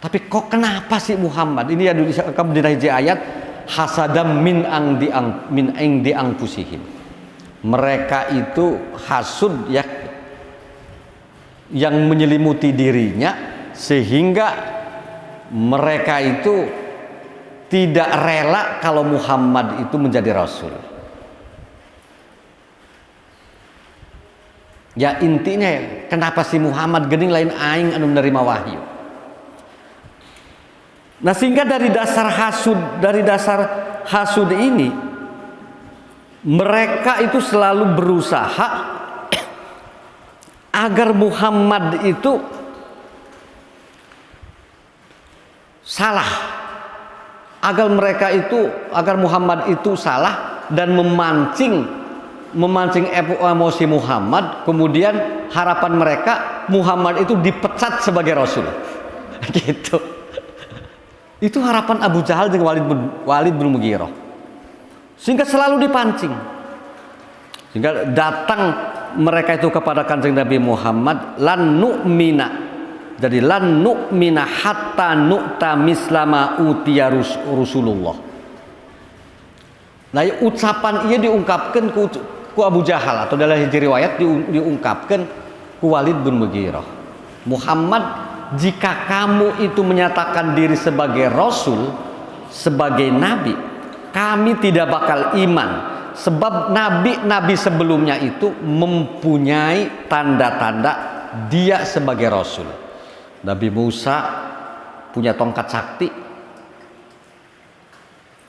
Tapi kok kenapa sih Muhammad ini ada di ayat hasadam min angpusihim. Mereka itu hasud ya yang menyelimuti dirinya sehingga mereka itu tidak rela kalau Muhammad itu menjadi rasul. Ya intinya kenapa sih Muhammad geuning lain aing anu menerima wahyu. Nah sehingga dari dasar hasud ini mereka itu selalu berusaha agar Muhammad itu salah, agar Muhammad itu salah dan memancing emosi Muhammad, kemudian harapan mereka Muhammad itu dipecat sebagai rasul. Gitu. Itu harapan Abu Jahal dengan Walid bin Mughirah. Sehingga selalu dipancing. Sehingga datang mereka itu kepada Kanjeng Nabi Muhammad lan nu'mina. Jadi lan nu'mina hatta nu'ta mislama utiya Rasulullah. Nah, ucapan ia diungkapkan ku Abu Jahal atau dalam riwayat diungkapkan ku Walid bin Mughirah. Muhammad, jika kamu itu menyatakan diri sebagai rasul, sebagai nabi, kami tidak bakal iman sebab nabi-nabi sebelumnya itu mempunyai tanda-tanda dia sebagai rasul. Nabi Musa punya tongkat sakti.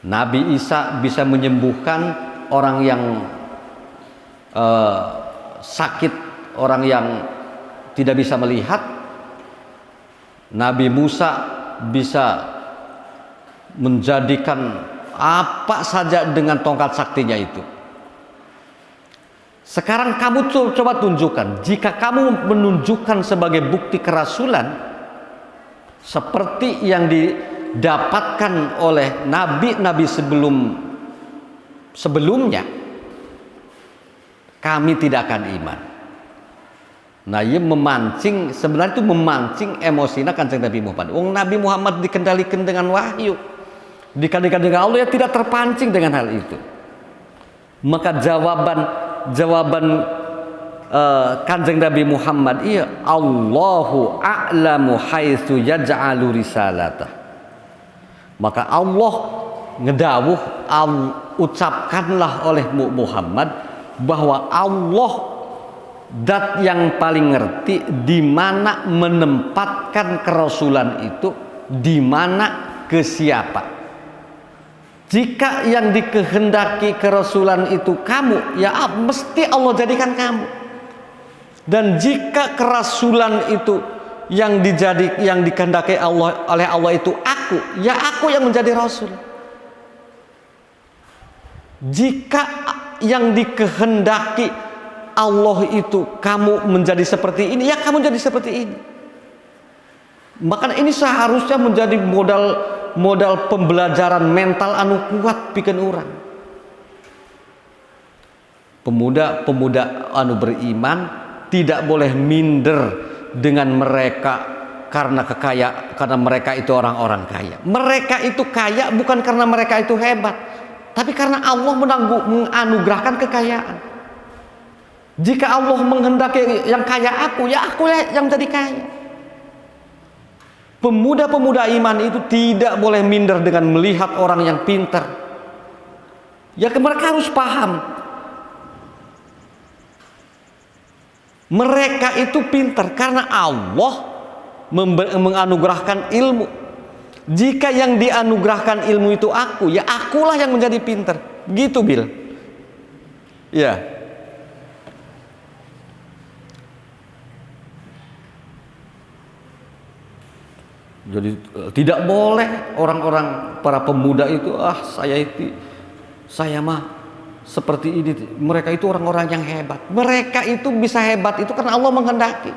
Nabi Isa bisa menyembuhkan orang yang sakit, orang yang tidak bisa melihat. Nabi Musa bisa menjadikan apa saja dengan tongkat saktinya itu. Sekarang kamu coba tunjukkan, jika kamu menunjukkan sebagai bukti kerasulan seperti yang didapatkan oleh nabi-nabi sebelumnya, kami tidak akan iman. Nah, ia sebenarnya itu memancing emosinya Kanjeng Nabi Muhammad. Nabi Muhammad dikendalikan dengan wahyu, dikendalikan dengan Allah, ya tidak terpancing dengan hal itu. Maka jawaban Kanjeng Nabi Muhammad iya Allahu a'lamu haitsu yaj'alu risalatah. Maka Allah ngedawuh, ucapkanlah oleh Muhammad bahwa Allah dat yang paling ngerti di mana menempatkan kerasulan itu, di mana ke siapa. Jika yang dikehendaki kerasulan itu kamu, ya mesti Allah jadikan kamu. Dan jika kerasulan itu yang dikehendaki oleh Allah itu aku, ya aku yang menjadi rasul. Jika yang dikehendaki Allah itu kamu menjadi seperti ini, ya kamu jadi seperti ini. Maka ini seharusnya menjadi modal pembelajaran mental anu kuat bikin orang. Pemuda-pemuda anu beriman tidak boleh minder dengan mereka karena mereka itu orang-orang kaya. Mereka itu kaya bukan karena mereka itu hebat, tapi karena Allah menganugerahkan kekayaan. Jika Allah menghendaki yang kaya aku, ya aku yang jadi kaya. Pemuda-pemuda iman itu tidak boleh minder dengan melihat orang yang pintar. Ya mereka harus paham, mereka itu pintar karena Allah menganugerahkan ilmu. Jika yang dianugerahkan ilmu itu aku, ya akulah yang menjadi pintar. Gitu, Bil. Ya. Jadi tidak boleh orang-orang para pemuda itu saya mah seperti ini. Mereka itu orang-orang yang hebat. Mereka itu bisa hebat itu karena Allah menghendaki.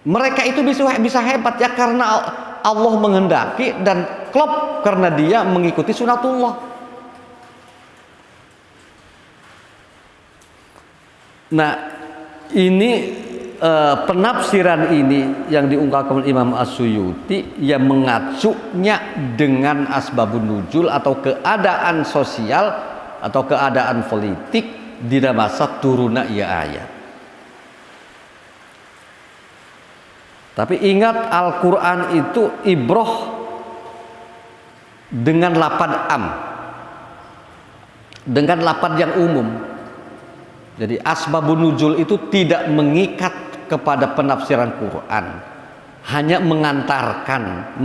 Mereka itu bisa hebat ya karena Allah menghendaki dan klop karena dia mengikuti sunatullah. Nah, ini penafsiran ini yang diungkapkan Imam As-Suyuti yang mengacunya dengan asbabun nuzul atau keadaan sosial atau keadaan politik di masa turunnya ia ayat. Tapi ingat Al-Quran itu ibroh dengan lapad am, dengan lapad yang umum. Jadi asbabun nuzul itu tidak mengikat kepada penafsiran Quran, hanya mengantarkan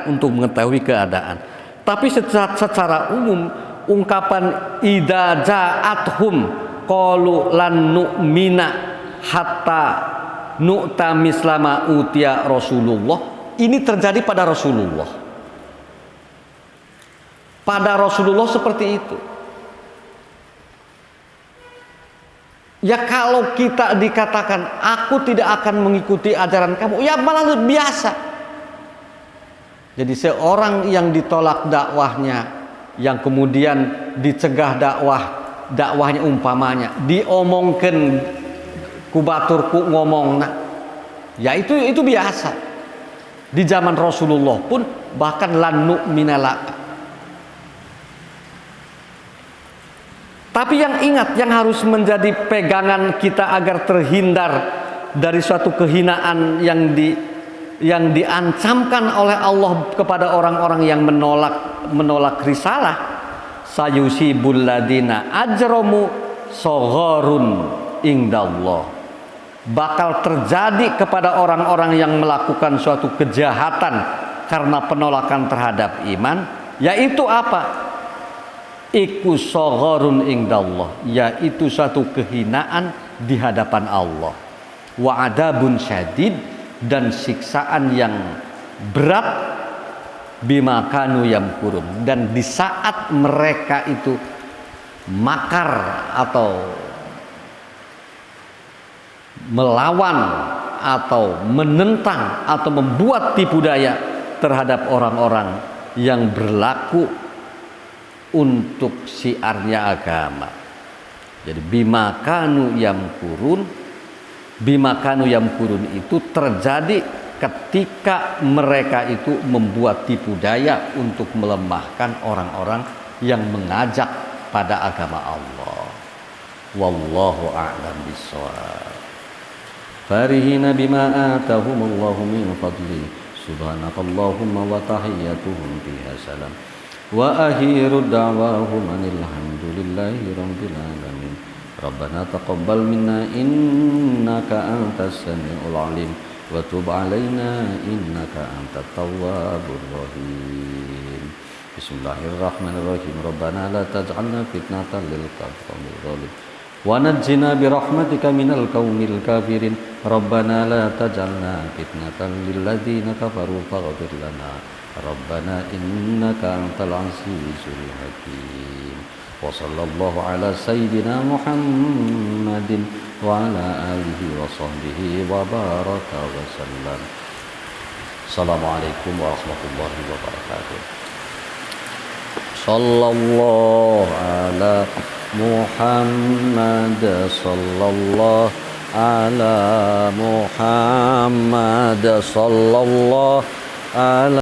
untuk mengetahui keadaan. Tapi secara umum ungkapan idza ja'athum qalu lan nu'mina hatta nu'ta mislama utiya Rasulullah, ini terjadi pada Rasulullah. Pada Rasulullah seperti itu. Ya kalau kita dikatakan aku tidak akan mengikuti ajaran kamu, ya malah biasa. Jadi seorang yang ditolak dakwahnya, yang kemudian dicegah dakwahnya umpamanya, diomongkan kubaturku ngomong, ya itu biasa. Di zaman Rasulullah pun bahkan lan nu'mina laka. Tapi yang ingat, yang harus menjadi pegangan kita agar terhindar dari suatu kehinaan yang diancamkan oleh Allah kepada orang-orang yang menolak risalah, sayusibul ladina ajramu shagharun indallah, bakal terjadi kepada orang-orang yang melakukan suatu kejahatan karena penolakan terhadap iman, yaitu apa? Iku shagharun indallah, yaitu suatu kehinaan di hadapan Allah, wa adabun syadid, dan siksaan yang berat, bima kanu yamkurun, dan di saat mereka itu makar atau melawan atau menentang atau membuat tipu daya terhadap orang-orang yang berlaku untuk syiarnya agama. Jadi bima kanu yamkurun itu terjadi ketika mereka itu membuat tipu daya untuk melemahkan orang-orang yang mengajak pada agama Allah. Wallahu a'lam bishawab. Farihina bima atahumullahu min fadli, subhanakallahumma wa tahiyyatuhum fiha salam. Wa akhiru da'wahum alhamdulillahi rabbil alamin. Rabbana taqabbal minna innaka antas samiul alim wa tub alaina innaka antat tawwabur rahim. Bismillahirrahmanirrahim. Rabbana la taj'alna fitnatan lil qawmil zalim ونجنا برحمتك من القوم الكافرين ربنا لا تجعلنا فتنة للذين كفروا فاغفر لنا ربنا إنك أنت العزيز الحكيم وصلى الله على سيدنا محمد وعلى آله وصحبه وبارك وسلم. Assalamualaikum warahmatullahi wabarakatuh. Sallallahu ala Muhammad, sallallahu ala Muhammad, sallallahu ala